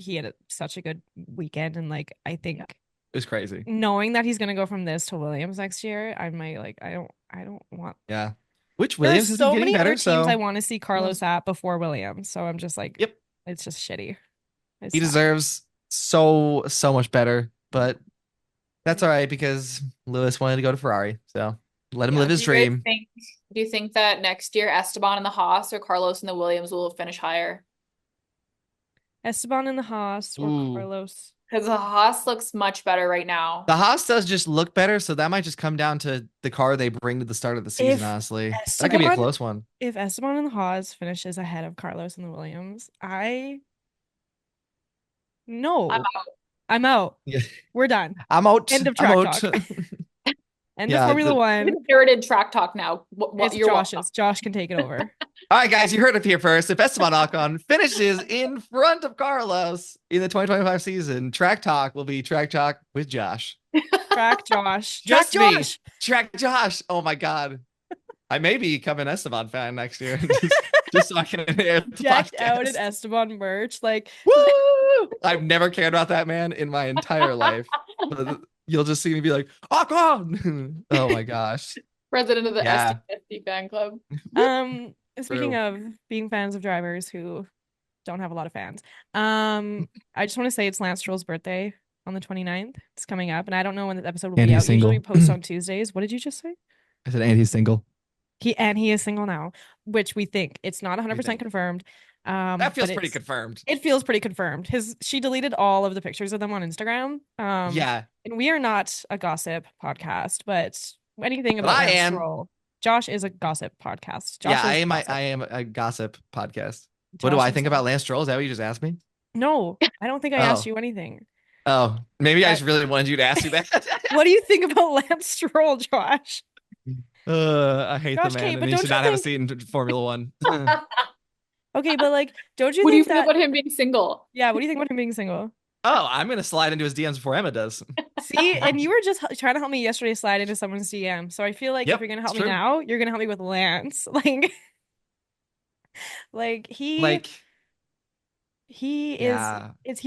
such a good weekend, and like I think It was crazy. knowing that he's gonna go from this to Williams next year, I might like I don't want. Yeah. Which There are Williams has been so getting many better, other teams I so want to see Carlos at before Williams, so I'm just like, yep. it's just shitty. It's He sad. deserves so much better, but that's all right because Lewis wanted to go to Ferrari, so let him live his dream. Do you think that next year Esteban in the Haas or Carlos in the Williams will finish higher? Esteban in the Haas or Ooh. Carlos. Because the Haas looks much better right now. The Haas does just look better, so that might just come down to the car they bring to the start of the season, If honestly. That could be a Esteban, close one. if Esteban and the Haas finishes ahead of Carlos and the Williams, I'm no, out. I'm out. Yeah. We're done. I'm out. End of I'm track out. talk. End of Yeah. Formula We One. inherited track talk now. It's You're welcome. Josh's. Josh can take it over. All right, guys, you heard it here first. If Esteban Ocon finishes in front of Carlos in the 2025 season, Track Talk will be Track Talk with Josh. Track Josh. Just Track me. Josh. Track Josh. Oh my God. I may become an Esteban fan next year. just so I can air the Decked podcast. out in Esteban merch. Like, Woo! I've never cared about that man in my entire life. But you'll just see me be like, Ocon. Oh my gosh. President of the Yeah. SDFC fan club. speaking of being fans of drivers who don't have a lot of fans, I just want to say it's Lance Stroll's birthday on the 29th. It's coming up, and I don't know when the episode will be out. single. Usually we post on Tuesdays. What did you just say? I said, and he's single. He is single now, which we think. It's not 100% confirmed. That feels pretty confirmed. It feels pretty confirmed. She deleted all of the pictures of them on Instagram. Yeah. And we are not a gossip podcast, but anything about Lance Stroll. Josh is a gossip podcast. Josh I am a gossip podcast. Josh, what do I think about Lance Stroll? Is that what you just asked me? No, I don't think I asked you anything. Oh, maybe I just really wanted you to ask you that. What do you think about Lance Stroll, Josh? I hate Josh, the man, and he should not have a seat in Formula One. Okay, but like, don't you what think do you think about him being single? Yeah, what do you think about him being single? Oh, I'm gonna slide into his DMs before Emma does. See, and you were just trying to help me yesterday slide into someone's DM. So I feel like if you're gonna help me now, you're gonna help me with Lance. He's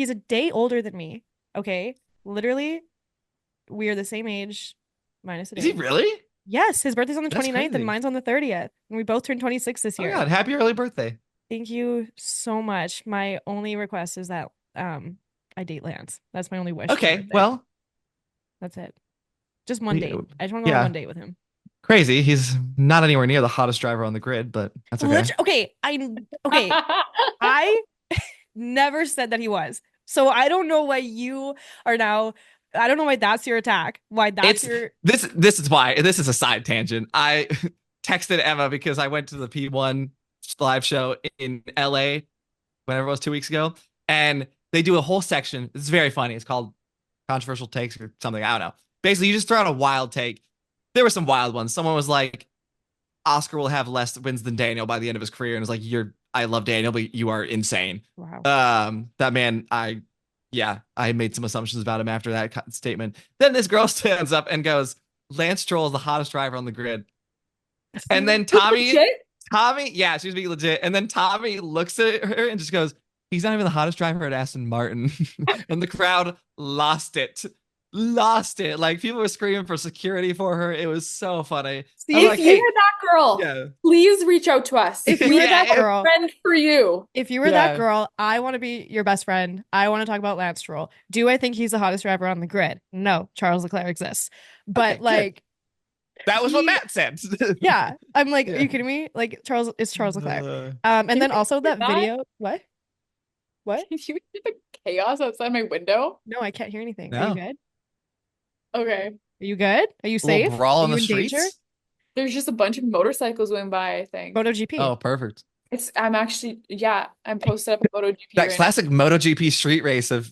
a day older than me. Okay, literally, we are the same age, minus a day. Is he really? Yes, his birthday's on the 29th and mine's on the 30th, and we both turned 26 this year. Oh God, happy early birthday! Thank you so much. My only request is that I date Lance. That's my only wish. Okay, well, that's it. Just one date. I just want to go on one date with him. Crazy. He's not anywhere near the hottest driver on the grid, but that's okay. I never said that he was. So I don't know why you are now. I don't know why that's your attack. Why that's your this is why. This is a side tangent. I texted Emma because I went to the P1 live show in LA whenever it was 2 weeks ago, and they do a whole section. It's very funny. It's called Controversial Takes or something. I don't know. Basically, you just throw out a wild take. There were some wild ones. Someone was like, Oscar will have less wins than Daniel by the end of his career. And it's like, I love Daniel, but you are insane. Wow. That man, I made some assumptions about him after that statement. Then this girl stands up and goes, Lance Stroll is the hottest driver on the grid. And then Tommy, yeah, she was being legit. And then Tommy looks at her and just goes, he's not even the hottest driver at Aston Martin. And the crowd lost it. Like, people were screaming for security for her. It was so funny. See, if you were that girl, please reach out to us. If you were that girl, friend for you. If you were that girl, I want to be your best friend. I want to talk about Lance Stroll. Do I think he's the hottest driver on the grid? No, Charles Leclerc exists. But that was what Matt said. Yeah, I'm like, are you kidding me? Like, Charles Leclerc. And then also that video. What? Can you hear the chaos outside my window? No, I can't hear anything. No. Are you good? Okay. Are you good? Are you safe? Brawl on the streets? Danger? There's just a bunch of motorcycles going by, I think. MotoGP. Oh, perfect. I'm posted up a MotoGP. That classic MotoGP street race of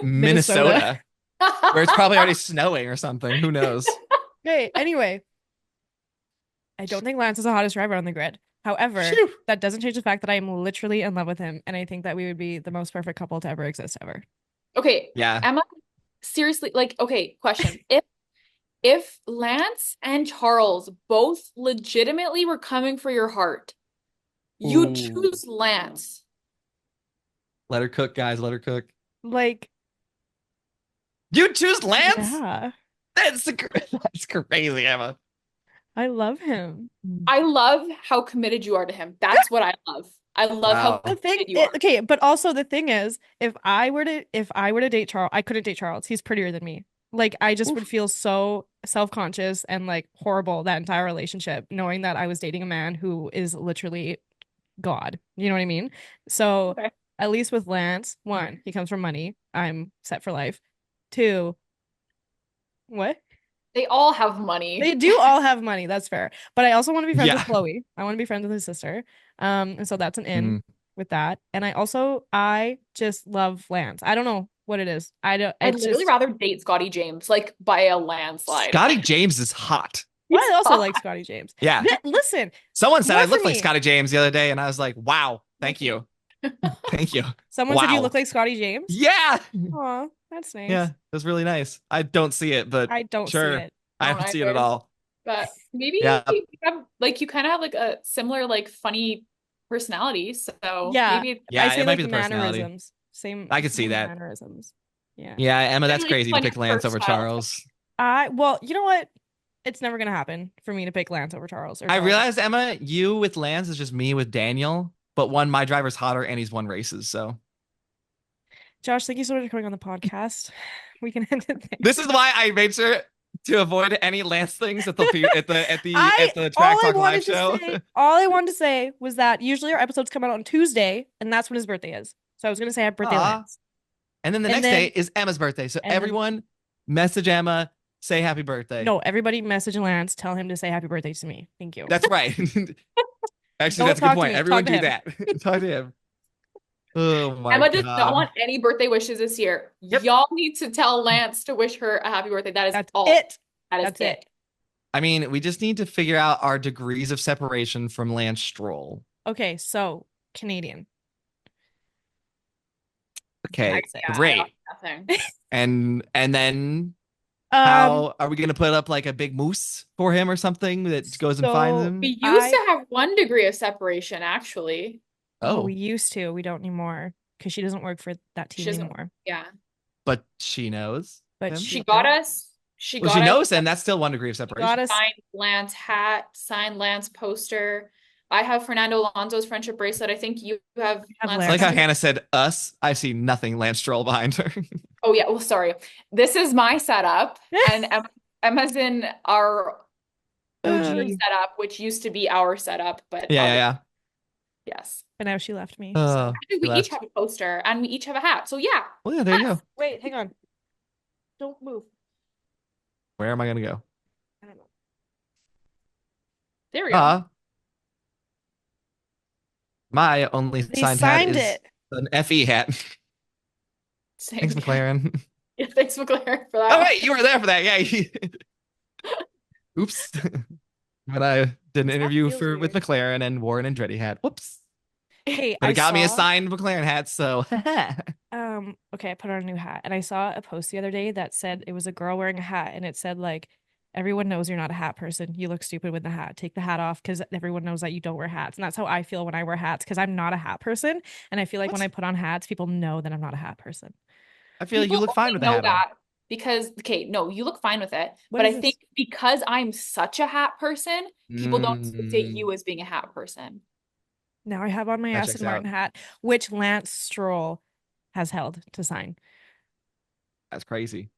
Minnesota. Where it's probably already snowing or something. Who knows? Okay, anyway. I don't think Lance is the hottest driver on the grid. However, that doesn't change the fact that I am literally in love with him, and I think that we would be the most perfect couple to ever exist ever. Okay. Yeah. Emma, seriously, question. If Lance and Charles both legitimately were coming for your heart, you choose Lance. Let her cook, guys. Let her cook. Like, you choose Lance? Yeah. That's crazy, Emma. I love him. I love how committed you are to him. That's what I love. I love how committed you are. Okay, but also the thing is, if I were to date Charles, I couldn't date Charles. He's prettier than me. Like, I just would feel so self-conscious and like horrible that entire relationship, knowing that I was dating a man who is literally God. You know what I mean? So at least with Lance, one, he comes from money. I'm set for life. Two, what? They all have money. They do all have money. That's fair. But I also want to be friends with Yeah. Chloe. I want to be friends with his sister. And so that's an in Mm. with that. And I just love Lance. I don't know what it is. I'd It's literally just rather date Scotty James, like by a landslide. Scotty James is hot. I also like Scotty James. Yeah. Listen, Someone said more I for looked like me. Scotty James the other day, and I was like, wow, thank you. Thank you. Someone said you Wow. look like Scotty James. Yeah. Aw, that's nice. Yeah, that's really nice. I don't see it, but I don't see sure. it. I Don't haven't seen it at either. all. But maybe Yeah. you have, like, you kind of have like a similar like funny personality. So Yeah. maybe Yeah, I say it might like be the personality. mannerisms. Same. I could see same that. mannerisms. Yeah. Yeah, Emma, that's Really crazy to funny pick Lance over hairstyles. Charles. Well, you know what? It's never gonna happen for me to pick Lance over Charles. I realized, Emma, you with Lance is just me with Daniel, but my driver's hotter and he's won races, so. Josh, thank you so much for coming on the podcast. We can end it there. This is why I made sure to avoid any Lance things at the All Track I Talk live wanted to show. say, all I wanted to say was that usually our episodes come out on Tuesday, and that's when his birthday is. So I was gonna say happy birthday, Aw. Lance. And then the And next day is Emma's birthday. So and then- everyone message Emma, say happy birthday. No, everybody message Lance, tell him to say happy birthday to me. Thank you. That's right. Actually, Don't that's a good talk to point. me. Everyone Talk to do that. Talk to him. Oh my Emma does not God. want any birthday wishes this year. Yep. Y'all need to tell Lance to wish her a happy birthday. That is That's all. it. That is That's it. I mean, we just need to figure out our degrees of separation from Lance Stroll. Okay, so Canadian. Okay, I great. got nothing. And then how are we gonna put up like a big moose for him or something that goes and finds him? We used to have 1 degree of separation, actually. Oh, we Oh, used to. We don't anymore because she doesn't work for that She team doesn't- anymore. Yeah. but she knows. But him? She got us. She Well, got she us knows him. That's still 1 degree of got separation. us. signed Lance hat, signed Lance poster. I have Fernando Alonso's friendship bracelet. I think you have have Lance. I like how Lance. Hannah said us. I see nothing Lance Stroll behind her. Oh yeah. Well, sorry. This is my setup, and Emma's in our OG setup, which used to be our setup, but Yeah. yes. But now she left me. Oh, Actually, we each have a poster and we each have a hat. So yeah. well, yeah, there you go. Wait, hang on. Don't move. Where am I gonna go? I don't know. There we go. My only They signed signed hat is an FE hat. Same. Thanks, McLaren. Yeah, thanks, McLaren, for that. Oh wait, you were there for that. Yeah. Oops. When I did an interview feels with weird. McLaren and wore an Andretti hat. Whoops. Hey, But I it got me a saw- signed McLaren hat, so okay, I put on a new hat, and I saw a post the other day that said it was a girl wearing a hat, and it said like, everyone knows you're not a hat person. You look stupid with the hat. Take the hat off because everyone knows that you don't wear hats. And that's how I feel when I wear hats because I'm not a hat person. And I feel like when I put on hats, people know that I'm not a hat person. I feel like you People look fine only with the know hat on. that because okay, no, you look fine with it. What But is I this? think because I'm such a hat person, people don't associate Mm. you as being a hat person. Now I have on my That Aston checks Martin hat, which Lance Stroll has held to sign. That's crazy.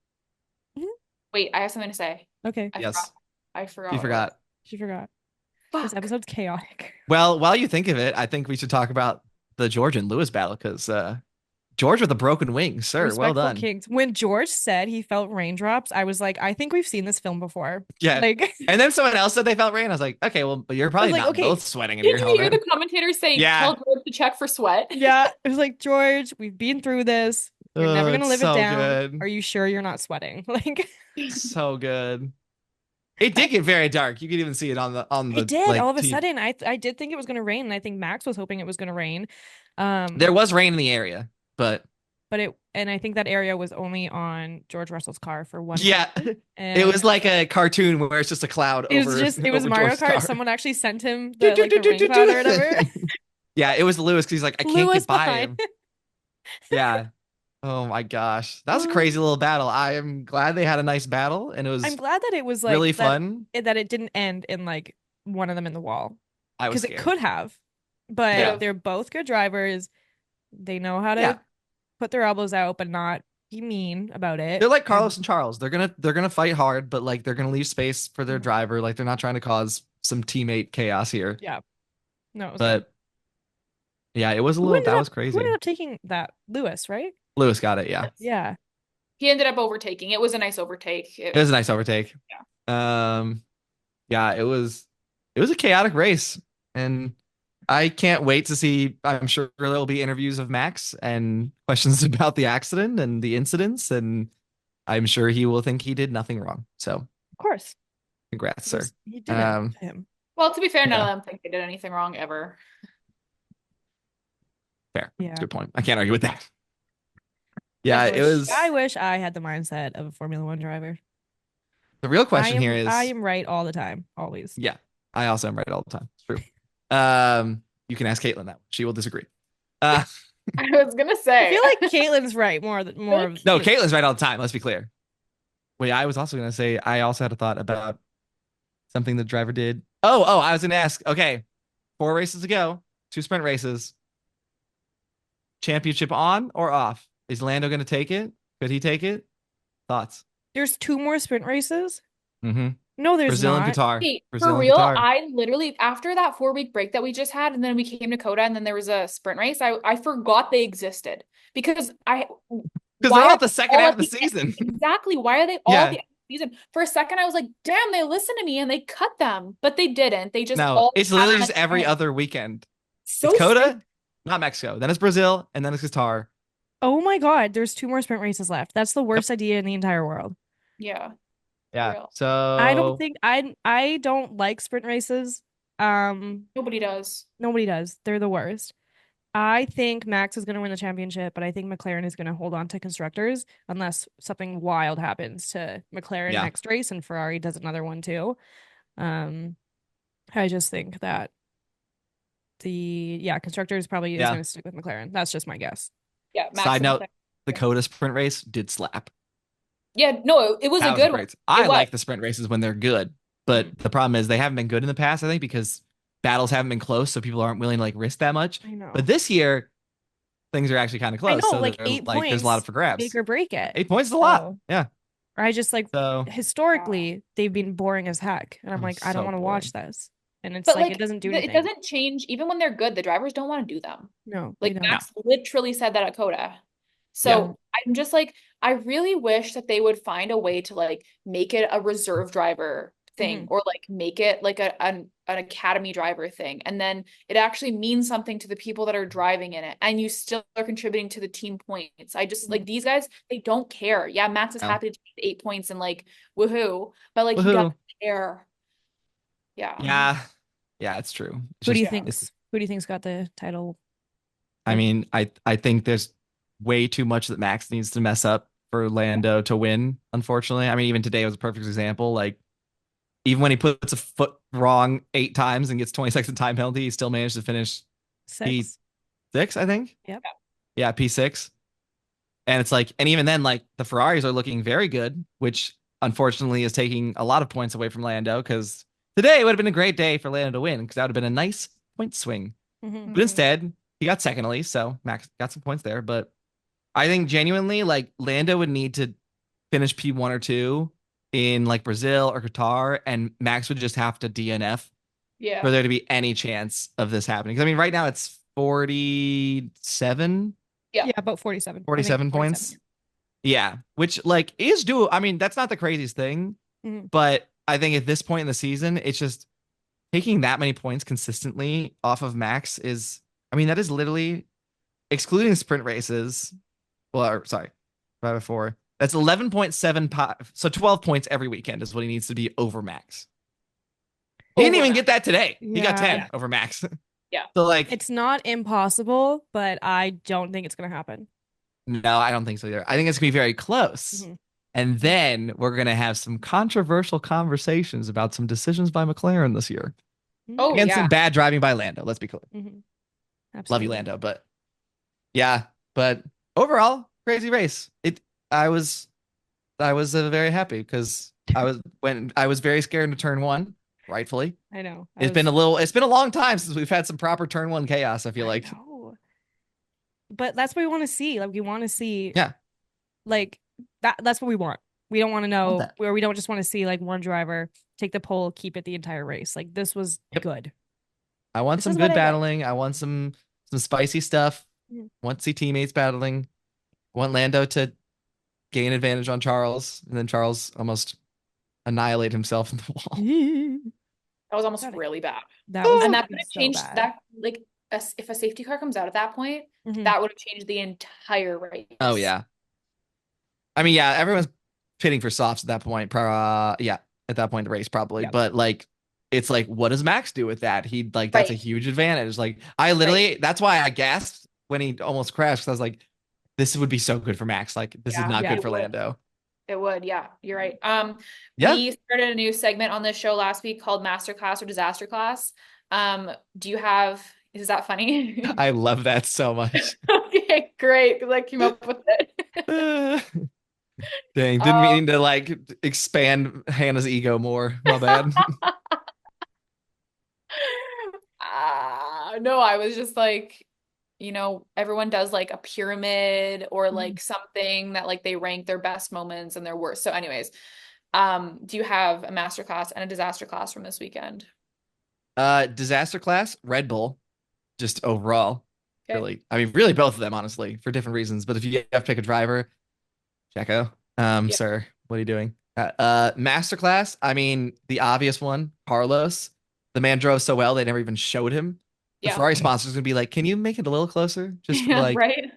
Wait, I have something to say. Okay, Yes. I forgot. You what it forgot. she forgot. was. This Fuck. episode's chaotic. Well, while you think of it, I think we should talk about the George and Lewis battle because George with a broken wing, sir. Well Respectful done. Kings. When George said he felt raindrops, I was like, I think we've seen this film before. Yeah. Like, And then someone else said they felt rain. I was like, okay, well, but you're probably like, not okay, both sweating in Did your you hear helmet. the commentators say, Yeah. tell George to check for sweat? yeah, it was like, George, we've been through this. You're never gonna it's live so it down. good. Are you sure you're not sweating? Like, So good. It did get very dark. You could even see it on the it did like, all of a TV. sudden. I did think it was gonna rain, and I think Max was hoping it was gonna rain. There was rain in the area, but I think that area was only on George Russell's car for one. yeah, And it was like a cartoon where it's just a cloud it over. was just it was over Mario George's Kart. car. Someone actually sent him the rain cloud or whatever. Yeah, it was Lewis because he's like, I can't Lewis get by behind. him. Yeah. Oh my gosh, that was a crazy little battle. I am glad they had a nice battle, and it was I'm glad that it was like really that, fun. that it didn't end in like one of them in the wall I was because it scared. could have, but Yeah. they're both good drivers. They know how to Yeah. put their elbows out, but not be mean about it. They're like Carlos and Charles. They're gonna fight hard, but like they're gonna leave space for their driver. Like they're not trying to cause some teammate chaos here. Yeah. No, it was good. But Yeah, it was a Who little, ended that up was who ended crazy. up taking that? Lewis, right? Lewis got it. Yeah. Yeah. He ended up overtaking. It was a nice overtake. It was a nice overtake. Um, yeah, it was a chaotic race, and I can't wait to see. I'm sure there'll be interviews of Max and questions about the accident and the incidents, and I'm sure he will think he did nothing wrong. So, Of course. congrats, sir. He didn't Um, to him. Well, to be fair, none yeah, of them think they did anything wrong ever. fair. That's a Yeah. good point. I can't argue with that. Yeah, I it wish was. I wish I had the mindset of a Formula One driver. The real I question here am I is, am right all the time, always. yeah, I also am right all the time. It's true. You can ask Caitlin that. She will disagree. Uh, I was gonna I say. feel like Caitlin's right more of no, Caitlin's right all the time. Let's be clear. Wait, I was also gonna say I also had a thought about something the driver did. Oh, I was gonna ask. Okay, 4 races to go, 2 sprint races. Championship on or off? Is Lando gonna take it? Could he take it? Thoughts? There's 2 more sprint races. Mm-hmm. No, there's Brazil and not. Qatar. Wait, for Brazil and real, Qatar. I literally, after that 4 week break that we just had, and then we came to Coda, and then there was a sprint race, I forgot they existed because Because they're why all are at the they second all half at of the the end? season. Exactly. Why are they all at Yeah. the end of the season? For a second, I was like, damn, they listened to me and they cut them, but they didn't. They just No, all it's literally happened just at the every end. other weekend. It's So stupid. Coda, not Mexico. Then it's Brazil, and then it's Qatar. Oh my God, there's 2 more sprint races left. That's the Yep. worst idea in the entire world. Yeah, for Yeah. real. I don't So think I don't like sprint races. Nobody does. Nobody does. They're the worst. I think Max is going to win the championship, but I think McLaren is going to hold on to constructors unless something wild happens to McLaren yeah, next race and Ferrari does another one too. Um, I just think that constructors probably is yeah. going to stick with McLaren. That's just my guess. Yeah, Max Side and note: McLaren. the Coda sprint race did slap. Yeah, no, it was a That was a good one. great. It I was. like the sprint races when they're good, but the problem is they haven't been good in the past. I think because battles haven't been close, so people aren't willing to like risk that much. I know. But this year, things are actually kind of I close, know, so like they're eight like there's a lot points up for grabs. make or break it. 8 points is a lot. So, Yeah. or I just like So historically they've been boring as heck, and I'm like, I don't so want to boring. watch this, and it's But like like it doesn't do it anything. doesn't change even when they're good. The drivers don't want to do them. No, they Like don't. No. Max literally said that at Coda. Yeah. So I'm just like, I really wish that they would find a way to like make it a reserve driver thing or like make it like an academy driver thing. And then it actually means something to the people that are driving in it. And you still are contributing to the team points. I just like these guys, they don't care. Yeah, Max is No. happy to take 8 points and like woohoo, but like he Woohoo. doesn't care. Yeah. Yeah. Yeah, it's true. It's Who do you just- think? it's- Who do you think's got the title? I mean, I think there's way too much that Max needs to mess up for Lando to win, unfortunately. I mean, even today was a perfect example. Like, even when he puts a foot wrong 8 times and gets 20 second time penalty, he still managed to finish 6. P6, I think. Yep. Yeah, P6. And it's like, and even then, like the Ferraris are looking very good, which unfortunately is taking a lot of points away from Lando because today would have been a great day for Lando to win because that would have been a nice point swing. But instead, he got second at least, so Max got some points there. But I think genuinely, like Lando would need to finish P1 or 2 in like Brazil or Qatar, and Max would just have to DNF for there to be any chance of this happening. Because I mean, right now it's 47. Yeah, about 47. 47 points. Yeah, which like is doable. I mean, that's not the craziest thing, but I think at this point in the season, it's just taking that many points consistently off of Max is, I mean, that is literally excluding sprint races. Well, sorry, 5 or 4. That's 11.7. So 12 points every weekend is what he needs to be over Max. He didn't even get that today. He got 10 over Max. Yeah. So like, it's not impossible, but I don't think it's gonna happen. No, I don't think so either. I think it's gonna be very close. And then we're gonna have some controversial conversations about some decisions by McLaren this year. Oh, and yeah. some bad driving by Lando. Let's be clear. Absolutely. Love you, Lando, but yeah. But overall, crazy race. I was very happy because I was very scared to turn 1, rightfully. I know. It's been a long time since we've had some proper turn 1 chaos. I feel like. But that's what we want to see. Like we want to see. Yeah. Like that's what we want. We don't want to know that. where we don't just want to see like one driver take the pole, keep it the entire race. Like this was good. I want This some is good what I like. battling. I want some some spicy stuff. Mm. Want to see teammates battling. Want Lando to gain advantage on Charles, and then Charles almost annihilate himself in the wall. That was almost Got it. really bad. That was And that could have so changed bad. that, like, if a safety car comes out at that point, Mhm. that would have changed the entire race. Oh yeah. I mean, yeah, everyone's pitting for softs at that point. Yeah, at that point in the race probably. Yep. But like, it's like, what does Max do with that? He like that's a Right. huge advantage. Like, I literally that's why I gasped when he almost crashed because I was like, this would be so good for Max. Like, this is Yeah, not yeah, good for it would. Lando. It would, yeah, you're right. Yeah, We started a new segment on this show last week called Masterclass or Disaster Class. Do you have, is that funny? I love that so much. Okay, great, because I came up with it. Dang, didn't mean to like expand Hannah's ego more. My bad. No, I was just like, everyone does like a pyramid or like something that like they rank their best moments and their worst. So anyways, do you have a master class and a disaster class from this weekend? Disaster class, Red Bull, just overall. Okay. Really, I mean, really both of them, honestly, for different reasons. But if you have to pick a driver, Checo, Yeah. sir, what are you doing? Masterclass, I mean, the obvious one, Carlos. The man drove so well, they never even showed him. The Yeah. Ferrari sponsor's gonna be like, can you make it a little closer? Just for like, right.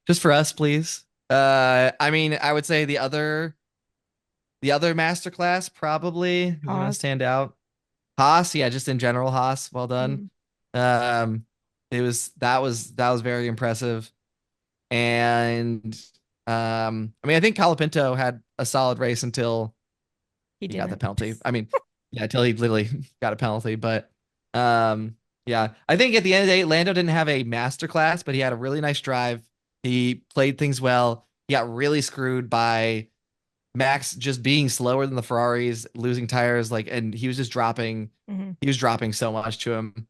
just for us, please. I mean, I would say the other masterclass probably who's gonna Haas. stand out. Haas, yeah, just in general, Haas, well done. Um, that was very impressive. And I mean, I think Colapinto had a solid race until He he got the didn't. penalty. I mean, yeah, until he literally got a penalty. But yeah, I think at the end of the day, Lando didn't have a master class, but he had a really nice drive. He played things well. He got really screwed by Max just being slower than the Ferraris, losing tires, like, and he was just dropping. He was dropping so much to him.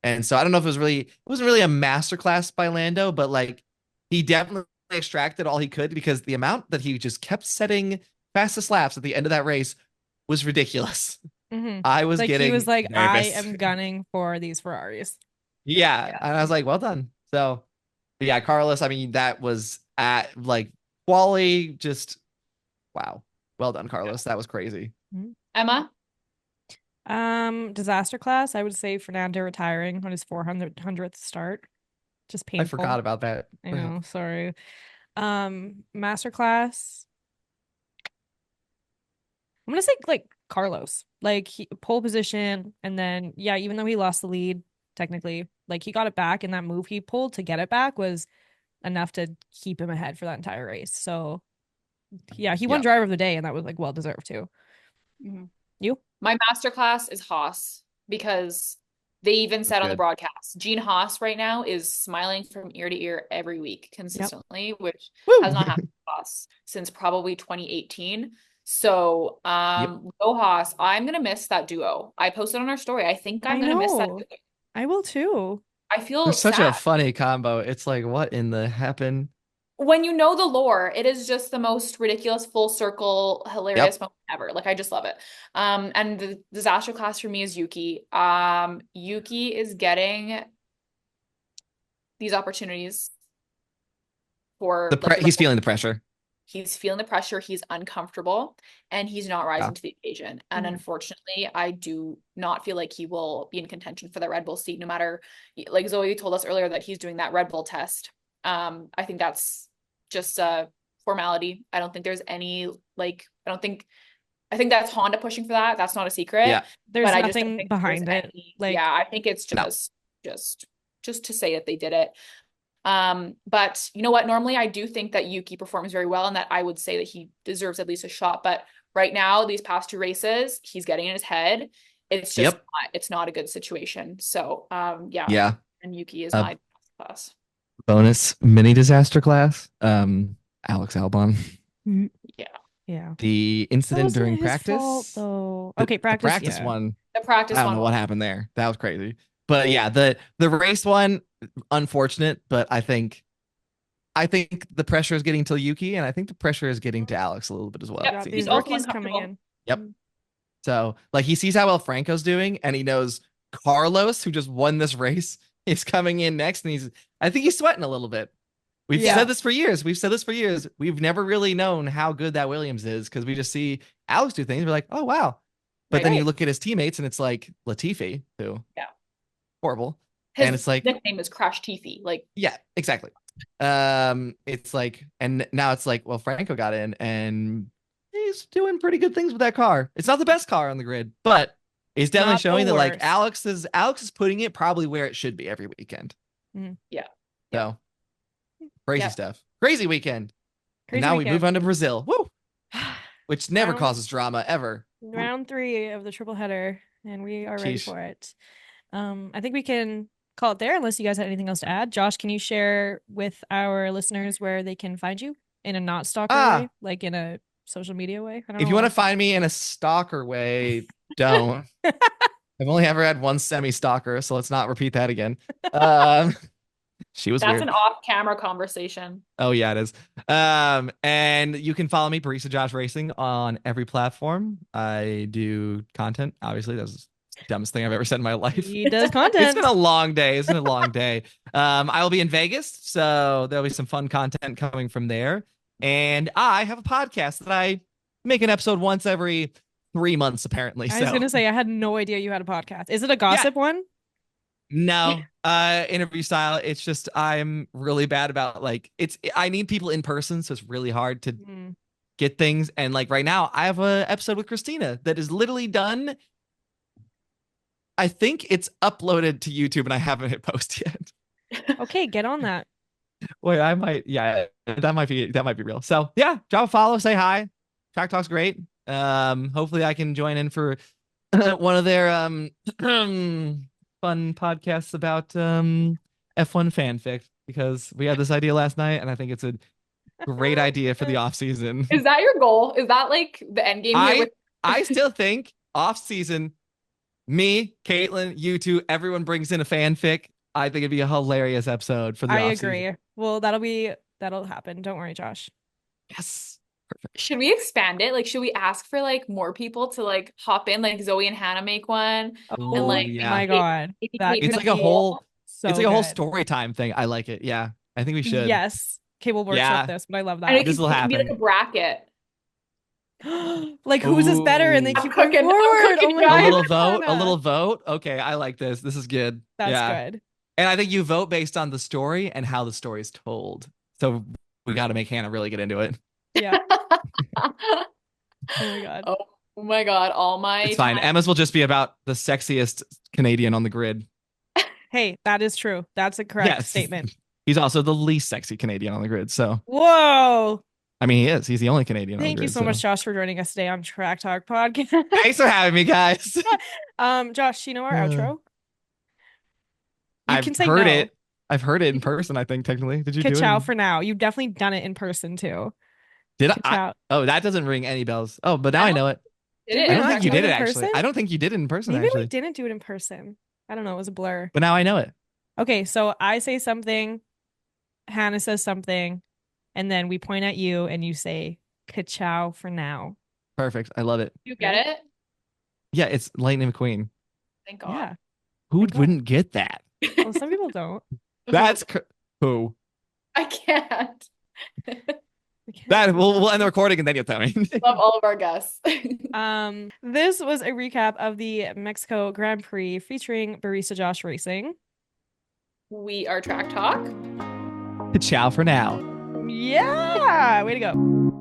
And so I don't know if it wasn't really a masterclass by Lando, but like he definitely extracted all he could because the amount that he just kept setting fastest laps at the end of that race was ridiculous. I was Like getting he was like, I nervous. am gunning for these Ferraris. Yeah, and I was like, well done. So, but yeah, Carlos, I mean, that was at like quality, just wow. Well done, Carlos. That was crazy. Emma? Disaster class, I would say Fernando retiring on his 400th start. Just I painful. forgot about that. I know, sorry. Master class. I'm gonna say like Carlos. Like pole position, and then yeah, even though he lost the lead, technically, like he got it back, and that move he pulled to get it back was enough to keep him ahead for that entire race. So yeah, he won driver of the day, and that was like well deserved too. You? My masterclass is Haas because they even said on the broadcast, Gene Haas right now is smiling from ear to ear every week consistently, which has not happened to us since probably 2018. So, go Haas. I'm gonna miss that duo. I posted on our story. I think I'm gonna miss that duo. I will too. I feel They're such sad. a funny combo. It's like, what in the happen? When you know the lore, it is just the most ridiculous, full circle, hilarious moment ever. Like I just love it. And the disaster class for me is Yuki. Yuki is getting these opportunities for He's feeling the pressure. He's feeling the pressure. He's uncomfortable and he's not rising to the occasion. And unfortunately, I do not feel like he will be in contention for the Red Bull seat, no matter, like Zoe told us earlier that he's doing that Red Bull test. I think that's just a formality. I don't think there's any, like, I think that's Honda pushing for that. That's not a secret. Yeah. There's but nothing behind it. I think it's just to say that they did it. But you know what? Normally I do think that Yuki performs very well and that I would say that he deserves at least a shot. But right now, these past two races, he's getting in his head. It's just it's not a good situation. So yeah. And Yuki is my class. Bonus mini disaster class. Alex Albon. Yeah. The incident during practice. Fault, though. Okay, practice. The practice one. The practice I don't know what happened there. That was crazy. But yeah, the race one, unfortunate, but I think the pressure is getting to Yuki, and I think the pressure is getting to Alex a little bit as well. Yeah, these rookies coming in. Yep. So like he sees how well Franco's doing, and he knows Carlos, who just won this race, is coming in next, and I think he's sweating a little bit. We've said this for years. We've never really known how good that Williams is because we just see Alex do things. We're like, oh wow. But then you look at his teammates and it's like Latifi, who horrible. And it's like nickname is Crash Tifi. Like, yeah, exactly. It's like, and now it's like, well, Franco got in and he's doing pretty good things with that car. It's not the best car on the grid, but it's definitely showing that like Alex is putting it probably where it should be every weekend. Yeah. So crazy stuff. Crazy weekend. And now we move on to Brazil. Woo! Which never causes drama ever. Round 3 of the triple header, and we are ready for it. I think we can call it there unless you guys have anything else to add. Josh, can you share with our listeners where they can find you in a not stalker way, like in a social media way? If you want to find me in a stalker way, don't. I've only ever had one semi-stalker, so let's not repeat that again. She was That's weird. an off-camera conversation. Oh yeah, it is. And you can follow me, Barista Josh Racing, on every platform. I do content. Obviously, that's the dumbest thing I've ever said in my life. He does content. It's been a long day. It's been a long day. I will be in Vegas, so there'll be some fun content coming from there. And I have a podcast that I make an episode once every 3 months, apparently. I was gonna say, I had no idea you had a podcast. Is it a gossip one? No, interview style. It's just I'm really bad about like I need people in person, so it's really hard to get things. And like right now, I have a episode with Christina that is literally done. I think it's uploaded to YouTube, and I haven't hit post yet. Okay, get on that. Wait, I might. Yeah, that might be real. So yeah, drop a follow, say hi. Track Talk's great. Hopefully I can join in for one of their fun podcasts about F1 fanfic, because we had this idea last night and I think it's a great idea for the off season. Is that your goal? Is that like the end game here? I still think off season, me, Caitlin, you two, everyone brings in a fanfic. I think it'd be a hilarious episode for the off season. I agree. Well, that'll happen. Don't worry, Josh. Yes. Perfect. Should we expand it? Like, should we ask for like more people to like hop in? Like Zoe and Hannah make one. Oh, and like, my God. It's like a whole story time thing. I like it. Yeah. I think we should. Yes. Okay, we'll workshop this, but I love that. This will happen. Be like a bracket. Like whose is better, and they keep going forward. Oh my God. A little vote. Okay, I like this. This is good. That's good. And I think you vote based on the story and how the story is told. So we got to make Hannah really get into it. Yeah. Oh my God. Oh my God. All my It's fine. Emma's will just be about the sexiest Canadian on the grid. Hey, that is true. That's a correct statement. He's also the least sexy Canadian on the grid. So whoa. I mean, he is. He's the only Canadian on the grid. Thank you so much, Josh, for joining us today on Track Talk Podcast. Thanks for having me, guys. Josh, you know our outro? I've heard it. I've heard it in person, I think, technically. Did you do it? Ka-chow for now. You've definitely done it in person, too. Did I? Oh, that doesn't ring any bells. Oh, but now I know it. I don't think you did it, actually. I don't think you did it in person, Maybe we didn't do it in person. I don't know. It was a blur. But now I know it. Okay, so I say something, Hannah says something, and then we point at you and you say, ka-chow for now. Perfect. I love it. You get it? Yeah, it's Lightning McQueen. Thank God. Yeah. Who wouldn't get that? Well, some people don't. That's who? I can't. That we'll end the recording and then you'll tell me. Love all of our guests. This was a recap of the Mexico Grand Prix featuring Barista Josh Racing. We are Track Talk. Ciao for now. Yeah, way to go.